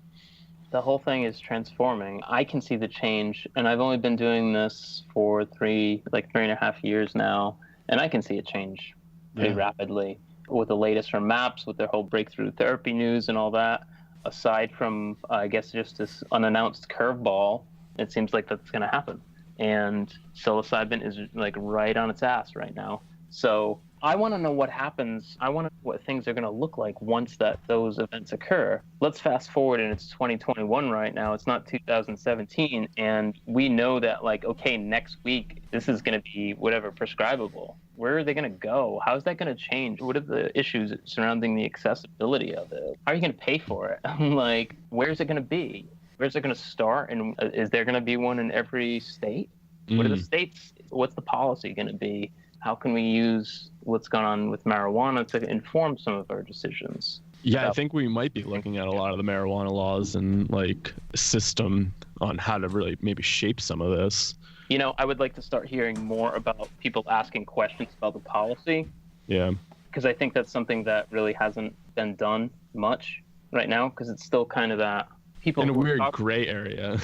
[SPEAKER 3] The whole thing is transforming. I can see the change, and I've only been doing this for 3.5 years now, and I can see it change pretty rapidly with the latest from MAPS, with their whole breakthrough therapy news and all that. Aside from, I guess, just this unannounced curveball, it seems like that's going to happen. And psilocybin is like right on its ass right now. So I want to know what happens. I want to know what things are going to look like once those events occur. Let's fast forward, and it's 2021 right now. It's not 2017, and we know that, like, okay, next week this is going to be whatever prescribable. Where are they going to go? How is that going to change? What are the issues surrounding the accessibility of it? How are you going to pay for it? Like, where's it going to be? Where's it going to start? And is there going to be one in every state? What are the states? What's the policy going to be? How can we use what's gone on with marijuana to inform some of our decisions?
[SPEAKER 2] Yeah, I think we might be looking at a lot of the marijuana laws and like system on how to really maybe shape some of this.
[SPEAKER 3] I would like to start hearing more about people asking questions about the policy.
[SPEAKER 2] Yeah.
[SPEAKER 3] Because I think that's something that really hasn't been done much right now, because it's still kind of that people
[SPEAKER 2] In a
[SPEAKER 3] who
[SPEAKER 2] weird gray area.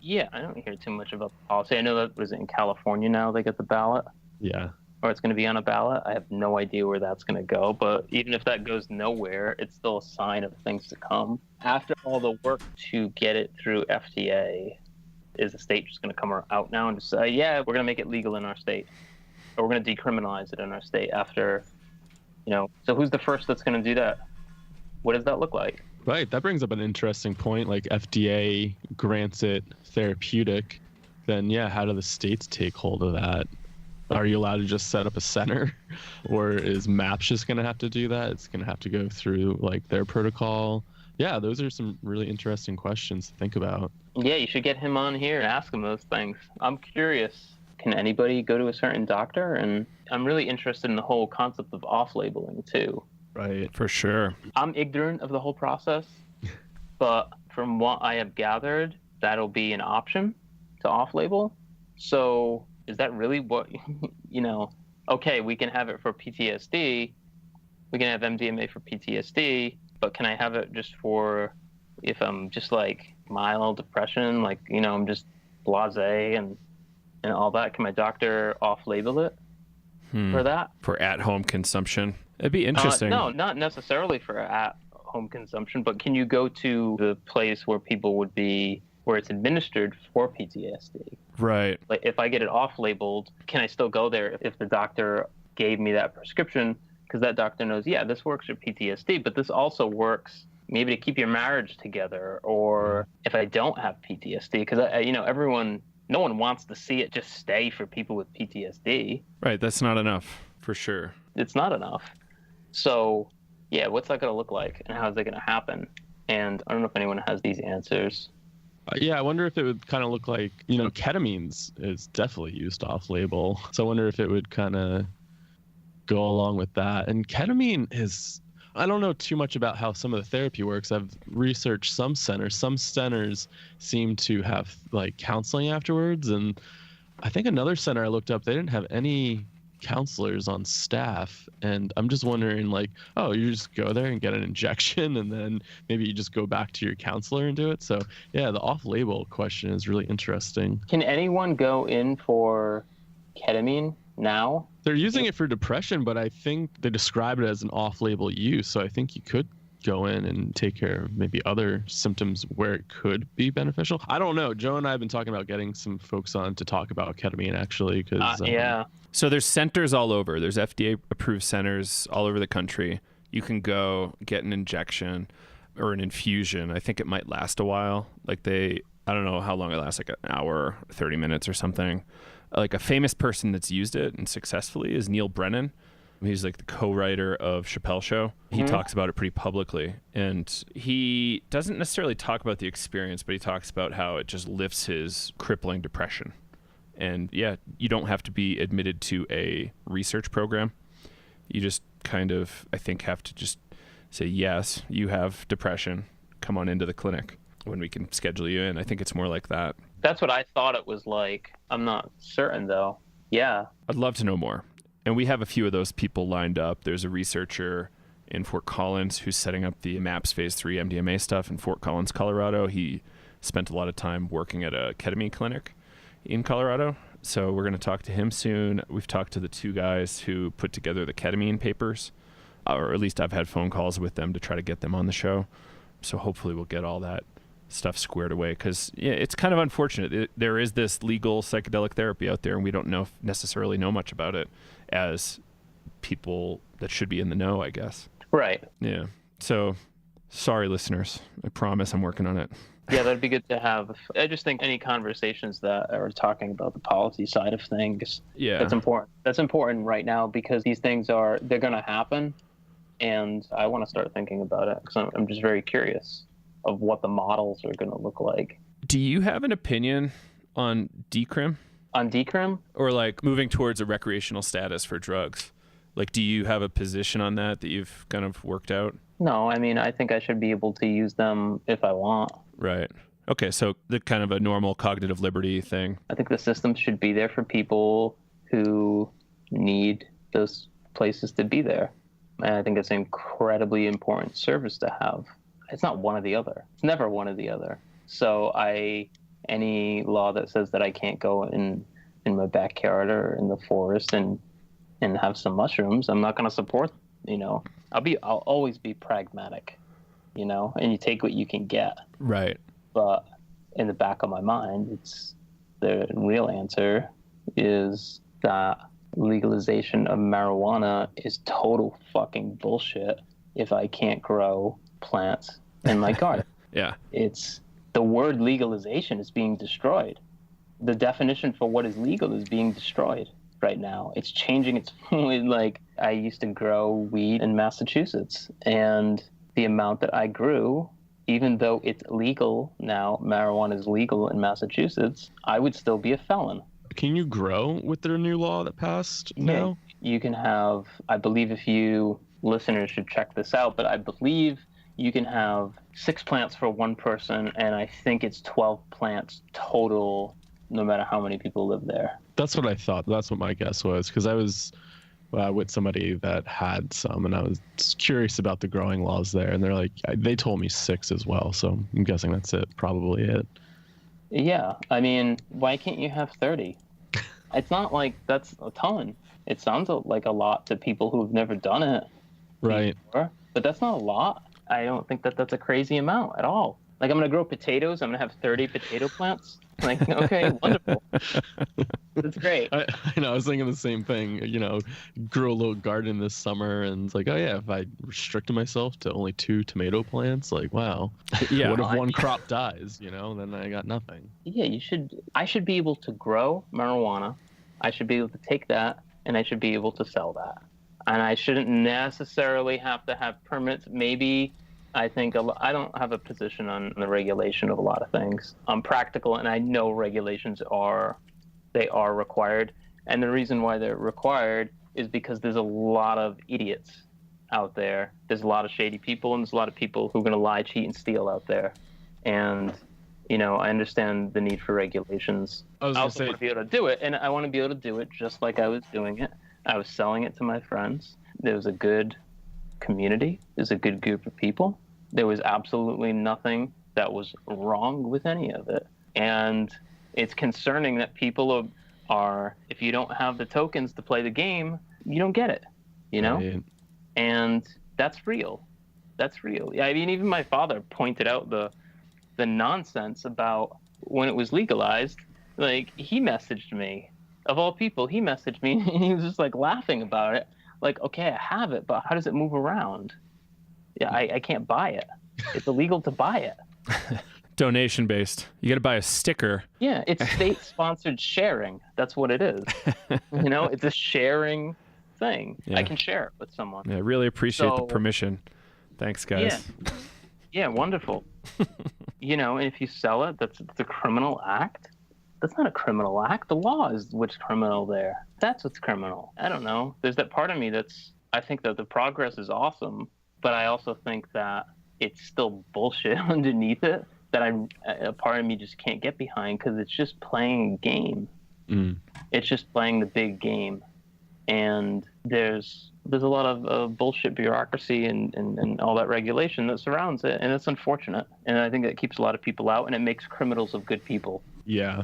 [SPEAKER 3] Yeah, I don't hear too much about the policy. I know that was in California now they get the ballot,
[SPEAKER 2] Yeah.
[SPEAKER 3] or it's going to be on a ballot. I have no idea where that's going to go, but even if that goes nowhere, it's still a sign of things to come. After all the work to get it through FDA, is the state just going to come out now and just say, yeah, we're going to make it legal in our state, or we're going to decriminalize it in our state after, so who's the first that's going to do that? What does that look like?
[SPEAKER 2] Right. That brings up an interesting point. Like FDA grants it therapeutic, then yeah, how do the states take hold of that? Are you allowed to just set up a center, or is MAPS just going to have to do that? It's going to have to go through like their protocol. Yeah, those are some really interesting questions to think about.
[SPEAKER 3] Yeah, you should get him on here and ask him those things. I'm curious. Can anybody go to a certain doctor? And I'm really interested in the whole concept of off-labeling too.
[SPEAKER 2] Right.
[SPEAKER 1] For sure.
[SPEAKER 3] I'm ignorant of the whole process, but from what I have gathered, that'll be an option to off-label. So is that really what, okay, we can have it for PTSD, we can have MDMA for PTSD, but can I have it just for if I'm just like mild depression, like, I'm just blasé and all that? Can my doctor off-label it for that?
[SPEAKER 1] For at-home consumption. It'd be interesting.
[SPEAKER 3] No, not necessarily for at-home consumption, but can you go to the place where people would be, where it's administered for PTSD?
[SPEAKER 1] Right.
[SPEAKER 3] Like if I get it off-labeled, can I still go there if the doctor gave me that prescription? Because that doctor knows, yeah, this works for PTSD, but this also works maybe to keep your marriage together, or if I don't have PTSD, because no one wants to see it just stay for people with PTSD.
[SPEAKER 1] Right. That's not enough, for sure.
[SPEAKER 3] It's not enough. So, yeah, what's that going to look like, and how is that going to happen? And I don't know if anyone has these answers.
[SPEAKER 2] Yeah, I wonder if it would kind of look like, ketamine is definitely used off-label. So I wonder if it would kind of go along with that. And ketamine is, I don't know too much about how some of the therapy works. I've researched some centers. Some centers seem to have like counseling afterwards. And I think another center I looked up, they didn't have any counselors on staff, and I'm just wondering, like, oh, you just go there and get an injection and then maybe you just go back to your counselor and do it. So yeah, the off-label question is really interesting.
[SPEAKER 3] Can anyone go in for ketamine now?
[SPEAKER 2] They're using it for depression, but I think they describe it as an off-label use, so I think you could go in and take care of maybe other symptoms where it could be beneficial. I don't know. Joe and I have been talking about getting some folks on to talk about ketamine, actually, because
[SPEAKER 3] yeah.
[SPEAKER 1] So there's centers all over. There's FDA-approved centers all over the country. You can go get an injection or an infusion. I think it might last a while. Like I don't know how long it lasts, like an hour, 30 minutes or something. Like a famous person that's used it and successfully is Neil Brennan. He's like the co-writer of Chappelle Show. He talks about it pretty publicly. And he doesn't necessarily talk about the experience, but he talks about how it just lifts his crippling depression. And yeah, you don't have to be admitted to a research program. You just kind of, I think, have to just say, yes, you have depression. Come on into the clinic when we can schedule you in. I think it's more like that.
[SPEAKER 3] That's what I thought it was like. I'm not certain, though. Yeah.
[SPEAKER 1] I'd love to know more. And we have a few of those people lined up. There's a researcher in Fort Collins who's setting up the MAPS Phase 3 MDMA stuff in Fort Collins, Colorado. He spent a lot of time working at a ketamine clinic in Colorado. So we're going to talk to him soon. We've talked to the two guys who put together the ketamine papers, or at least I've had phone calls with them to try to get them on the show. So hopefully we'll get all that stuff squared away, because yeah, it's kind of unfortunate. There is this legal psychedelic therapy out there, and we don't necessarily know much about it as people that should be in the know, I guess.
[SPEAKER 3] Right.
[SPEAKER 1] Yeah. So sorry, listeners. I promise I'm working on it.
[SPEAKER 3] Yeah, that'd be good to have. I just think any conversations that are talking about the policy side of things,
[SPEAKER 1] yeah,
[SPEAKER 3] that's important. That's important right now, because these things they're going to happen, and I want to start thinking about it, because I'm just very curious of what the models are going to look like.
[SPEAKER 1] Do you have an opinion on decrim?
[SPEAKER 3] On decrim?
[SPEAKER 1] Or like moving towards a recreational status for drugs? Like, do you have a position on that you've kind of worked out?
[SPEAKER 3] No, I mean, I think I should be able to use them if I want.
[SPEAKER 1] Right. Okay, so the kind of a normal cognitive liberty thing.
[SPEAKER 3] I think the system should be there for people who need those places to be there. And I think it's an incredibly important service to have. It's not one or the other. It's never one or the other. So any law that says that I can't go in my backyard or in the forest and have some mushrooms, I'm not going to support, I'll always be pragmatic, and you take what you can get.
[SPEAKER 1] Right.
[SPEAKER 3] But in the back of my mind, the real answer is that legalization of marijuana is total fucking bullshit if I can't grow plants in my garden.
[SPEAKER 1] Yeah.
[SPEAKER 3] It's the word legalization is being destroyed. The definition for what is legal is being destroyed right now. It's changing its like I used to grow weed in Massachusetts, and the amount that I grew, even though it's legal now, marijuana is legal in Massachusetts, I would still be a felon.
[SPEAKER 2] Can you grow with their new law that passed now?
[SPEAKER 3] Yeah, you can have, I believe if you listeners should check this out, but I believe you can have 6 plants for one person, and I think it's 12 plants total, no matter how many people live there.
[SPEAKER 2] That's what I thought. That's what my guess was, because I was with somebody that had some, and I was curious about the growing laws there, and they told me 6 as well, so I'm guessing that's probably it.
[SPEAKER 3] Yeah, I mean, why can't you have 30? It's not like that's a ton. It sounds like a lot to people who've never done it.
[SPEAKER 2] Right.
[SPEAKER 3] Before, but that's not a lot. I don't think that that's a crazy amount at all. Like, I'm going to grow potatoes. I'm going to have 30 potato plants. Like, okay, wonderful. That's great.
[SPEAKER 2] I know. I was thinking the same thing. Grew a little garden this summer, and it's like, oh yeah, if I restricted myself to only 2 tomato plants, like, wow.
[SPEAKER 1] Yeah.
[SPEAKER 2] What if one crop dies? Then I got nothing.
[SPEAKER 3] Yeah, I should be able to grow marijuana. I should be able to take that, and I should be able to sell that. And I shouldn't necessarily have to have permits. Maybe I think I don't have a position on the regulation of a lot of things. I'm practical, and I know regulations are required. And the reason why they're required is because there's a lot of idiots out there. There's a lot of shady people, and there's a lot of people who are going to lie, cheat, and steal out there. And I understand the need for regulations. I also want to be able to do it, and I want to be able to do it just like I was doing it. I was selling it to my friends. There was a good community. There's a good group of people. There was absolutely nothing that was wrong with any of it. And it's concerning that people are if you don't have the tokens to play the game, you don't get it,
[SPEAKER 2] Right.
[SPEAKER 3] And that's real. That's real. I mean, even my father pointed out the nonsense about when it was legalized. Like, he messaged me. Of all people, he messaged me, and he was just like laughing about it. Like, okay, I have it, but how does it move around? Yeah, I can't buy it. It's illegal to buy it.
[SPEAKER 1] Donation based. You got to buy a sticker.
[SPEAKER 3] Yeah, it's state-sponsored sharing. That's what it is. It's a sharing thing.
[SPEAKER 1] Yeah.
[SPEAKER 3] I can share it with someone.
[SPEAKER 1] Yeah, really appreciate the permission. Thanks, guys.
[SPEAKER 3] Yeah, wonderful. And if you sell it, that's a criminal act. That's not a criminal act. The law is what's criminal there. That's what's criminal. I don't know. There's that part of me I think that the progress is awesome, but I also think that it's still bullshit underneath it that a part of me just can't get behind, because it's just playing a game. It's just playing the big game. And there's a lot of bullshit bureaucracy and all that regulation that surrounds it, and it's unfortunate. And I think that keeps a lot of people out, and it makes criminals of good people.
[SPEAKER 2] Yeah.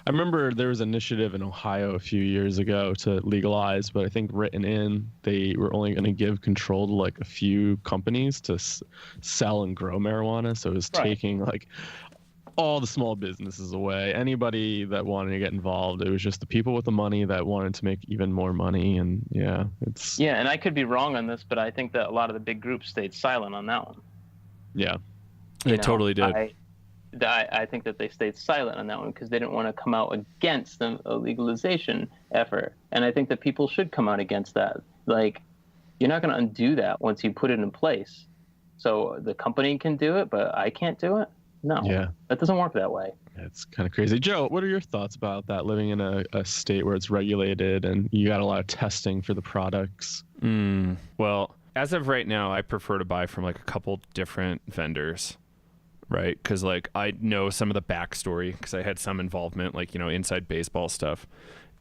[SPEAKER 2] I remember there was an initiative in Ohio a few years ago to legalize, but I think written in, they were only going to give control to like a few companies to sell and grow marijuana. So it was taking like all the small businesses away. Anybody that wanted to get involved, it was just the people with the money that wanted to make even more money. And and
[SPEAKER 3] I could be wrong on this, but I think that a lot of the big groups stayed silent on that one.
[SPEAKER 2] Yeah,
[SPEAKER 1] they totally did.
[SPEAKER 3] I think that they stayed silent on that one because they didn't want to come out against a legalization effort. And I think that people should come out against that. Like, you're not going to undo that once you put it in place. So the company can do it, but I can't do it? No.
[SPEAKER 2] Yeah.
[SPEAKER 3] That doesn't work that way.
[SPEAKER 2] It's kind of crazy. Joe, what are your thoughts about that, living in a state where it's regulated and you got a lot of testing for the products?
[SPEAKER 1] Well, as of right now, I prefer to buy from like a couple different vendors. right? Because like I know some of the backstory because I had some involvement, like, you know, inside baseball stuff.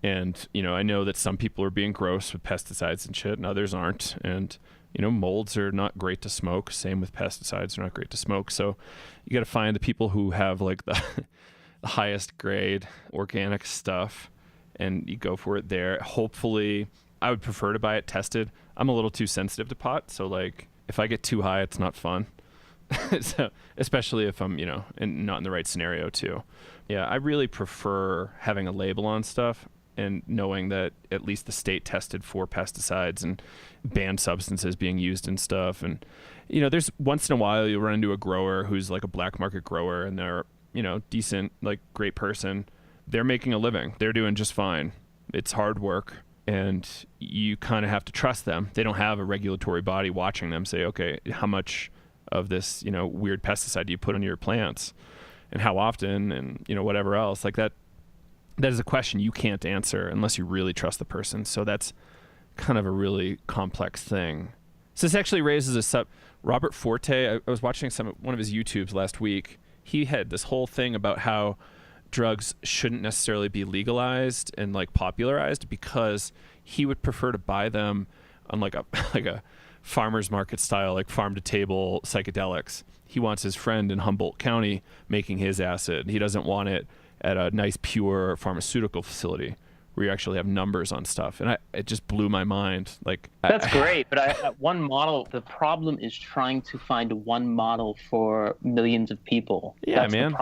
[SPEAKER 1] And, you know, I know that some people are being gross with pesticides and shit and others aren't. And, you know, molds are not great to smoke. Same with pesticides, they're not great to smoke. So you got to find the people who have like the highest grade organic stuff and you go for it there. Hopefully, I would prefer to buy it tested. I'm a little too sensitive to pot. So like if I get too high, it's not fun. So, especially if I'm, you know, not in the right scenario too. Yeah, I really prefer having a label on stuff and knowing that at least the state tested for pesticides and banned substances being used and stuff. And, you know, there's once in a while you'll run into a grower who's like a black market grower and they're, you know, decent, like great person. They're making a living. They're doing just fine. It's hard work and you kind of have to trust them. They don't have a regulatory body watching them say, okay, how much of this, you know, weird pesticide do you put on your plants and how often and, you know, whatever else like that. That is a question you can't answer unless you really trust the person. So that's kind of a really complex thing. So this actually raises Robert Forte, I was watching one of his YouTubes last week. He had this whole thing about how drugs shouldn't necessarily be legalized and like popularized because he would prefer to buy them on like a farmer's market style, like farm to table psychedelics. He wants his friend in Humboldt County making his acid. He doesn't want it at a nice pure pharmaceutical facility where you actually have numbers on stuff. And it just blew my mind. Like
[SPEAKER 3] that's great, but one model, the problem is trying to find one model for millions of people.
[SPEAKER 1] Yeah,
[SPEAKER 3] that's
[SPEAKER 1] man.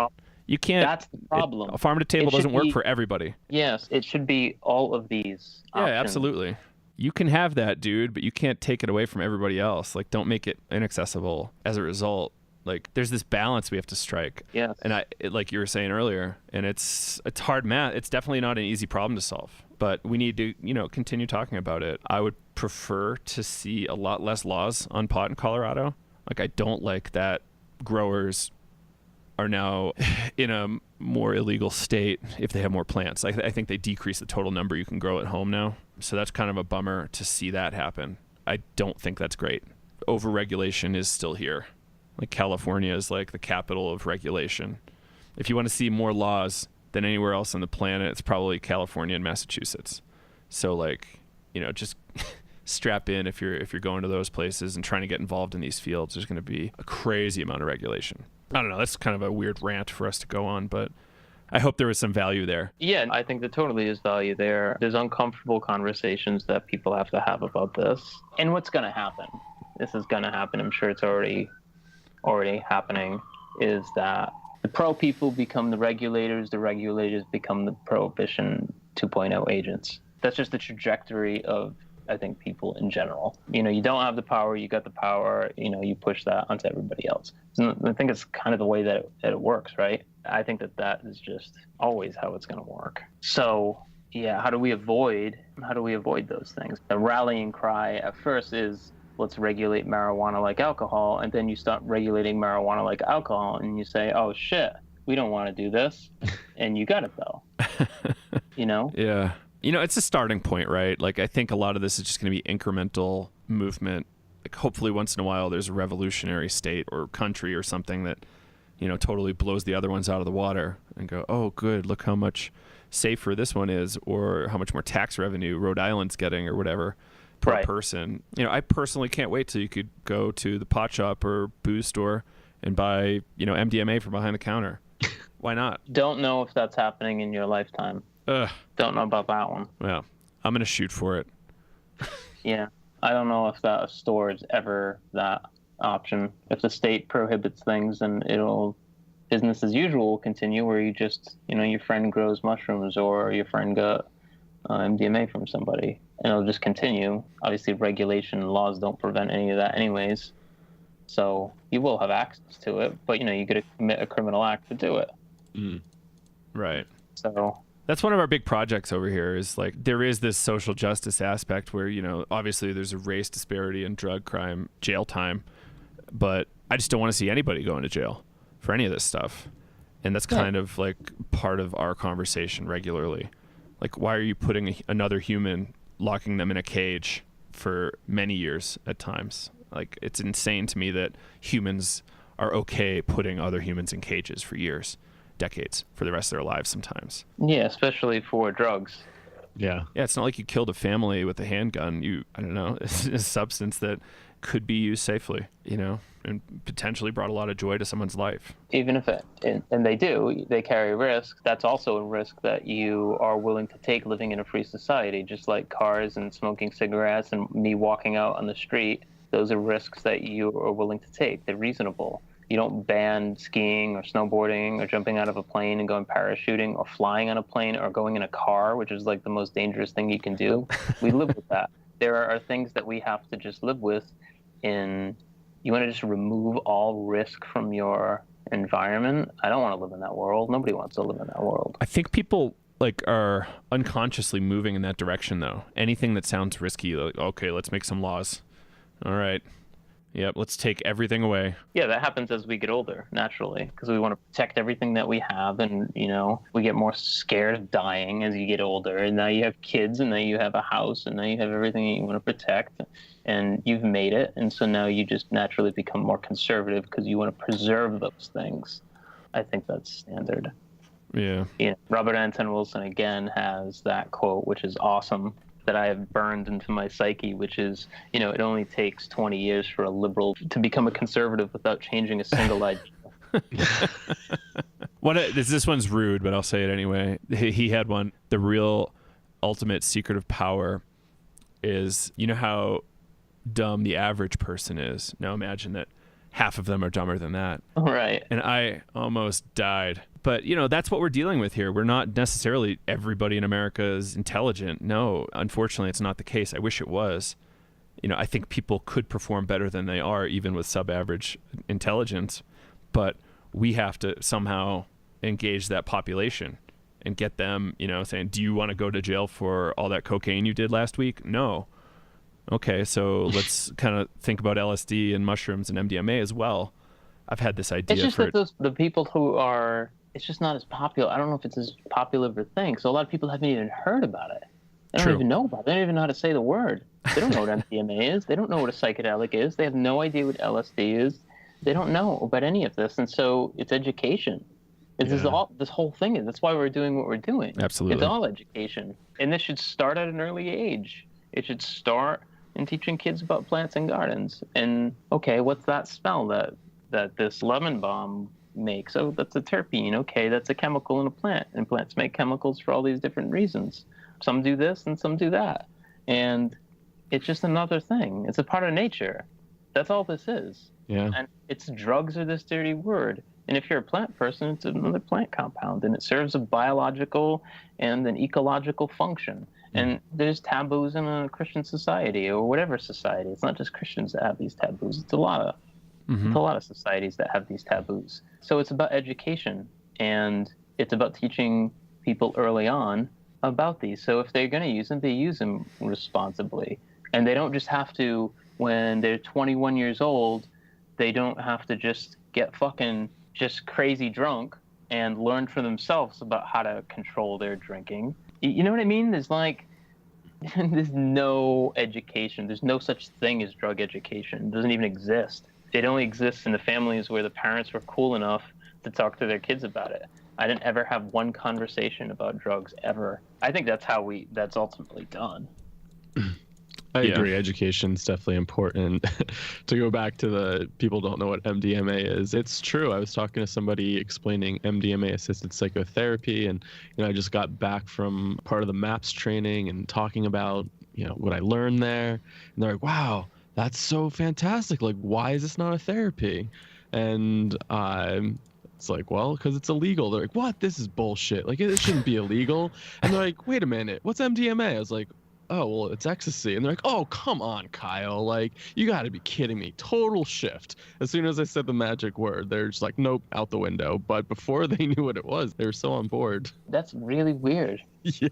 [SPEAKER 1] You can't.
[SPEAKER 3] That's the problem.
[SPEAKER 1] A farm to table doesn't work for everybody.
[SPEAKER 3] Yes, it should be all of these options.
[SPEAKER 1] Yeah, absolutely. You can have that, dude, but you can't take it away from everybody else. Like, don't make it inaccessible as a result. Like, there's this balance we have to strike.
[SPEAKER 3] Yeah.
[SPEAKER 1] And like you were saying earlier, and it's hard math. It's definitely not an easy problem to solve, but we need to, you know, continue talking about it. I would prefer to see a lot less laws on pot in Colorado. Like, I don't like that growers are now in a more illegal state if they have more plants. I think they decrease the total number you can grow at home now. So that's kind of a bummer to see that happen. I don't think that's great. Overregulation is still here. Like California is like the capital of regulation. If you want to see more laws than anywhere else on the planet, it's probably California and Massachusetts. So like, you know, just strap in if you're going to those places and trying to get involved in these fields. There's going to be a crazy amount of regulation. I don't know. That's kind of a weird rant for us to go on, but I hope there was some value there.
[SPEAKER 3] Yeah, I think there totally is value there. There's uncomfortable conversations that people have to have about this. And what's going to happen? This is going to happen. I'm sure it's already happening, is that the pro people become the regulators become the prohibition 2.0 agents. That's just the trajectory of, I think, people in general. You know, you don't have the power, you got the power, you know, you push that onto everybody else. And I think it's kind of the way that it works, right? I think that is just always how it's going to work. So, yeah, how do we avoid those things? The rallying cry at first is, let's regulate marijuana like alcohol, and then you start regulating marijuana like alcohol, and you say, oh shit, we don't want to do this, and you got it though. You know?
[SPEAKER 1] Yeah. You know, it's a starting point, right? Like, I think a lot of this is just going to be incremental movement. Like, hopefully once in a while there's a revolutionary state or country or something that, you know, totally blows the other ones out of the water and go, oh, good, look how much safer this one is, or how much more tax revenue Rhode Island's getting or whatever per person. You know, I personally can't wait till you could go to the pot shop or booze store and buy, you know, MDMA from behind the counter. Why not?
[SPEAKER 3] Don't know if that's happening in your lifetime.
[SPEAKER 1] Ugh.
[SPEAKER 3] Don't know about that one.
[SPEAKER 1] Well, I'm going to shoot for it.
[SPEAKER 3] Yeah. I don't know if that store is ever that option. If the state prohibits things, then business as usual will continue, where you just, you know, your friend grows mushrooms or your friend got MDMA from somebody, and it'll just continue. Obviously, regulation and laws don't prevent any of that anyways. So you will have access to it, but, you know, you got to commit a criminal act to do it.
[SPEAKER 1] Mm. Right.
[SPEAKER 3] So
[SPEAKER 1] that's one of our big projects over here, is like, there is this social justice aspect where, you know, obviously there's a race disparity in drug crime, jail time, but I just don't want to see anybody going to jail for any of this stuff. And that's kind of like part of our conversation regularly. Like, why are you putting another human, locking them in a cage for many years at times? Like, it's insane to me that humans are okay putting other humans in cages for years, decades, for the rest of their lives sometimes.
[SPEAKER 3] Yeah, especially for drugs.
[SPEAKER 2] Yeah.
[SPEAKER 1] Yeah, it's not like you killed a family with a handgun. I don't know, it's a substance that could be used safely, and potentially brought a lot of joy to someone's life.
[SPEAKER 3] Even if and they carry risk. That's also a risk that you are willing to take living in a free society, just like cars and smoking cigarettes and me walking out on the street. Those are risks that you are willing to take. They're reasonable. You don't ban skiing or snowboarding or jumping out of a plane and going parachuting or flying on a plane or going in a car, which is like the most dangerous thing you can do. We live with that. There are things that we have to just live with. You want to just remove all risk from your environment. I don't want to live in that world. Nobody wants to live in that world.
[SPEAKER 1] I think people are unconsciously moving in that direction, though. Anything that sounds risky, like, okay, let's make some laws. All right. Yep, let's take everything away.
[SPEAKER 3] Yeah, that happens as we get older, naturally, because we want to protect everything that we have, and, we get more scared of dying as you get older, and now you have kids, and now you have a house, and now you have everything that you want to protect, and you've made it, and so now you just naturally become more conservative because you want to preserve those things. I think that's standard.
[SPEAKER 1] Yeah.
[SPEAKER 3] Robert Anton Wilson, again, has that quote, which is awesome, that I have burned into my psyche, which is, it only takes 20 years for a liberal to become a conservative without changing a single idea.
[SPEAKER 1] This one's rude, but I'll say it anyway. He had one. The real ultimate secret of power is, how dumb the average person is. Now imagine that half of them are dumber than that.
[SPEAKER 3] Right.
[SPEAKER 1] And I almost died. But, that's what we're dealing with here. We're not necessarily everybody in America is intelligent. No, unfortunately, it's not the case. I wish it was. I think people could perform better than they are, even with sub-average intelligence. But we have to somehow engage that population and get them, saying, do you want to go to jail for all that cocaine you did last week? No. Okay, so let's kind of think about LSD and mushrooms and MDMA as well. I've had this idea.
[SPEAKER 3] It's just that the people who are... It's just not as popular. I don't know if it's as popular of a thing. So a lot of people haven't even heard about it. They don't even know about it. They don't even know how to say the word. They don't know what MDMA is. They don't know what a psychedelic is. They have no idea what LSD is. They don't know about any of this. And so it's education. This whole thing is. That's why we're doing what we're doing.
[SPEAKER 1] Absolutely.
[SPEAKER 3] It's all education. And this should start at an early age. It should start in teaching kids about plants and gardens. And, okay, what's that smell that this lemon balm makes? Oh, that's a terpene. Okay, that's a chemical in a plant, and plants make chemicals for all these different reasons. Some do this and some do that, and it's just another thing. It's a part of nature. That's all this is.
[SPEAKER 2] Yeah.
[SPEAKER 3] And drugs are this dirty word, and if you're a plant person, it's another plant compound, and it serves a biological and an ecological function. And there's taboos in a Christian society or whatever society. It's not just Christians that have these taboos. It's a lot of It's a lot of societies that have these taboos. So it's about education, and it's about teaching people early on about these. So if they're going to use them, they use them responsibly. And they don't just have to, when they're 21 years old, they don't have to just get fucking just crazy drunk and learn for themselves about how to control their drinking. You know what I mean? There's no education. There's no such thing as drug education. It doesn't even exist. It only exists in the families where the parents were cool enough to talk to their kids about it. I didn't ever have one conversation about drugs ever. I think that's ultimately done.
[SPEAKER 2] I agree. Education's definitely important. To go back to the people don't know what MDMA is, it's true. I was talking to somebody explaining MDMA assisted psychotherapy, and I just got back from part of the MAPS training and talking about what I learned there, and they're like, wow, that's so fantastic. Like, why is this not a therapy? And it's like, well, because it's illegal. They're like, what? This is bullshit. Like, it shouldn't be illegal. And they're like, wait a minute, what's MDMA? I was like, oh, well, it's ecstasy. And they're like, oh, come on, Kyle. Like, you got to be kidding me. Total shift. As soon as I said the magic word, they're just like, nope, out the window. But before they knew what it was, they were so on board.
[SPEAKER 3] That's really weird.
[SPEAKER 2] Yeah.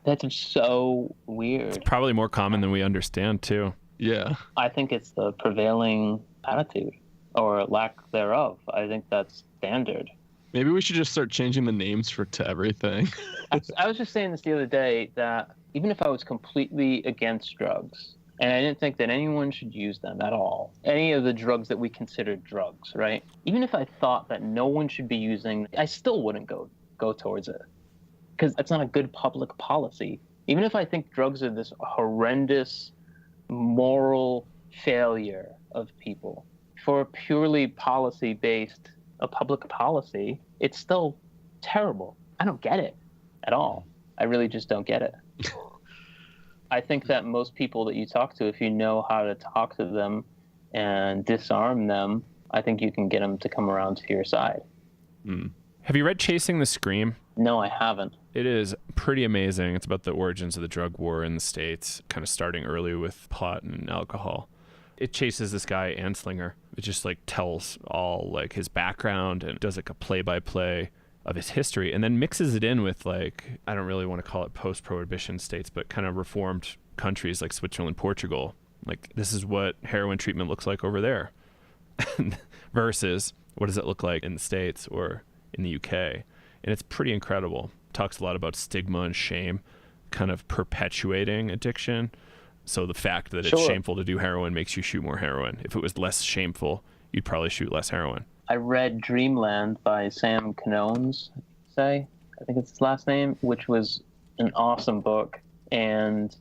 [SPEAKER 3] That's so weird.
[SPEAKER 1] It's probably more common than we understand, too.
[SPEAKER 2] Yeah.
[SPEAKER 3] I think it's the prevailing attitude or lack thereof. I think that's standard.
[SPEAKER 2] Maybe we should just start changing the names to everything.
[SPEAKER 3] I was just saying this the other day, that even if I was completely against drugs, And I didn't think that anyone should use them at all. Any of the drugs that we consider drugs, right? Even if I thought that no one should be using, I still wouldn't go towards it. Because that's not a good public policy. Even if I think drugs are this horrendous moral failure of people, for a purely policy-based, a public policy, it's still terrible. I don't get it at all. I really just don't get it. I think that most people that you talk to, if you know how to talk to them and disarm them, I think you can get them to come around to your side.
[SPEAKER 1] Have you read Chasing the Scream?
[SPEAKER 3] No, I haven't.
[SPEAKER 1] It is pretty amazing. It's about the origins of the drug war in the States, kind of starting early with pot and alcohol. It chases this guy, Anslinger. It just like tells all like his background and does like a play-by-play of his history, and then mixes it in with like, I don't really want to call it post-prohibition states, but kind of reformed countries like Switzerland, Portugal. Like, this is what heroin treatment looks like over there versus what does it look like in the States or in the UK. And it's pretty incredible. Talks a lot about stigma and shame kind of perpetuating addiction. So the fact that it's shameful to do heroin makes you shoot more heroin. If it was less shameful, you'd probably shoot less heroin.
[SPEAKER 3] I read Dreamland by Sam Canones, I think it's his last name, which was an awesome book. And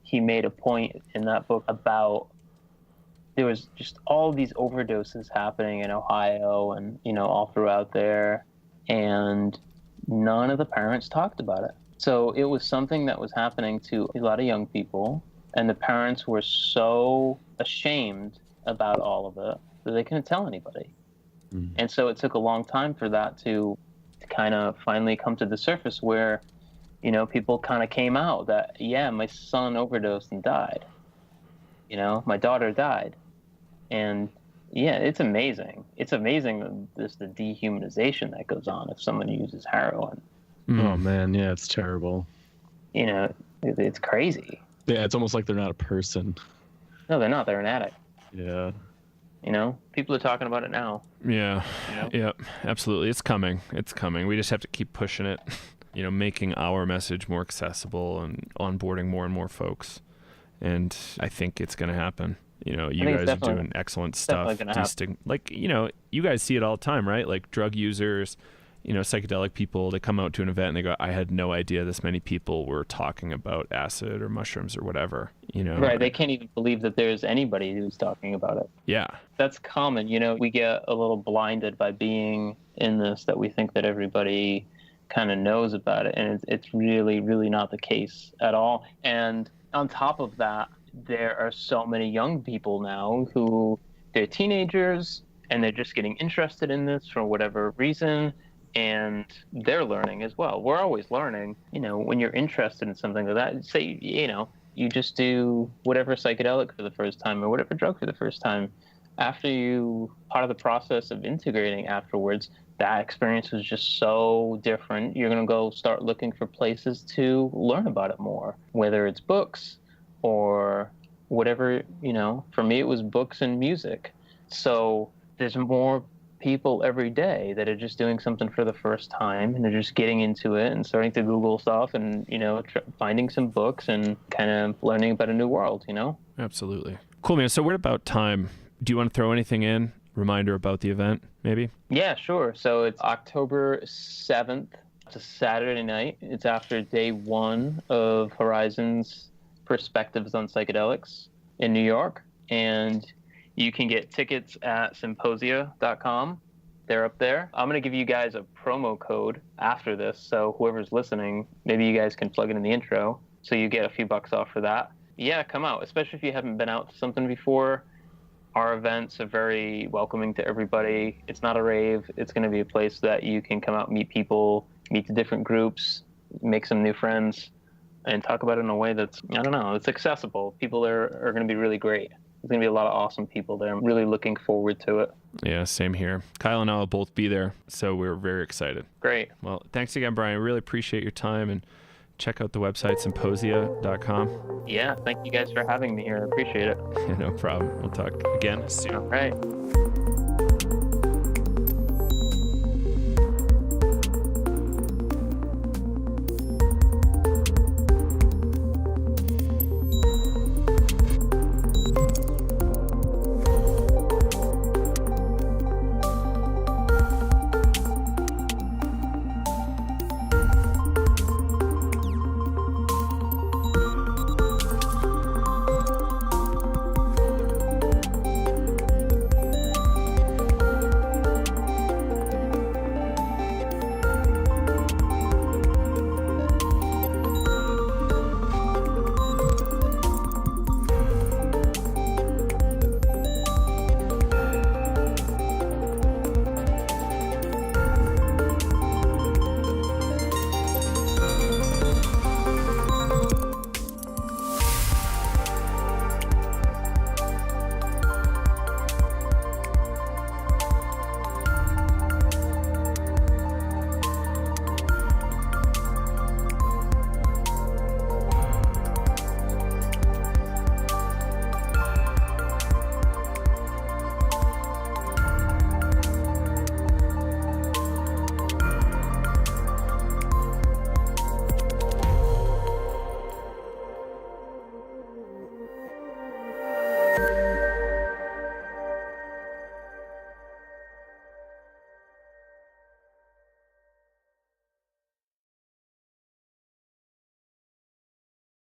[SPEAKER 3] he made a point in that book about there was just all these overdoses happening in Ohio and, all throughout there. And none of the parents talked about it. So it was something that was happening to a lot of young people. And the parents were so ashamed about all of it that they couldn't tell anybody. And so it took a long time for that to kind of finally come to the surface where, people kind of came out that, yeah, my son overdosed and died. My daughter died. And yeah, it's amazing. It's amazing the dehumanization that goes on if someone uses heroin.
[SPEAKER 2] Oh man, yeah, it's terrible.
[SPEAKER 3] It's crazy.
[SPEAKER 2] Yeah, it's almost like they're not a person.
[SPEAKER 3] No, they're not. They're an addict.
[SPEAKER 2] Yeah.
[SPEAKER 3] People are talking about it now.
[SPEAKER 1] Yeah. Yeah, absolutely. It's coming. We just have to keep pushing it, making our message more accessible and onboarding more and more folks. And I think it's going to happen. You guys are doing excellent stuff. Like, you guys see it all the time, right? Like drug users, psychedelic people, they come out to an event and they go, I had no idea this many people were talking about acid or mushrooms or whatever,
[SPEAKER 3] Right. They can't even believe that there's anybody who's talking about it.
[SPEAKER 1] Yeah.
[SPEAKER 3] That's common. We get a little blinded by being in this, that we think that everybody kind of knows about it. And it's really, really not the case at all. And on top of that, there are so many young people now who they're teenagers and they're just getting interested in this for whatever reason. And they're learning as well. We're always learning. When you're interested in something like that, say, you just do whatever psychedelic for the first time or whatever drug for the first time. After you, part of the process of integrating afterwards, that experience was just so different. You're going to go start looking for places to learn about it more, whether it's books or whatever, For me, it was books and music. So there's more people every day that are just doing something for the first time, and they're just getting into it and starting to Google stuff and, finding some books and kind of learning about a new world,
[SPEAKER 1] Absolutely. Cool, man. So what about time? Do you want to throw anything in? Reminder about the event, maybe?
[SPEAKER 3] Yeah, sure. So it's October 7th. It's a Saturday night. It's after day one of Horizon's Perspectives on Psychedelics in New York. And you can get tickets at Psymposia.com. They're up there. I'm going to give you guys a promo code after this. So whoever's listening, maybe you guys can plug it in the intro. So you get a few bucks off for that. Yeah, come out, especially if you haven't been out to something before. Our events are very welcoming to everybody. It's not a rave. It's going to be a place that you can come out, meet people, meet the different groups, make some new friends, and talk about it in a way that's, it's accessible. People are going to be really great. There's going to be a lot of awesome people there. I'm really looking forward to it.
[SPEAKER 1] Yeah, same here. Kyle and I will both be there, so we're very excited.
[SPEAKER 3] Great.
[SPEAKER 1] Well, thanks again, Brian. I really appreciate your time, and check out the website, Psymposia.com.
[SPEAKER 3] Yeah, thank you guys for having me here. I appreciate it.
[SPEAKER 1] Yeah, no problem. We'll talk again soon.
[SPEAKER 3] All right.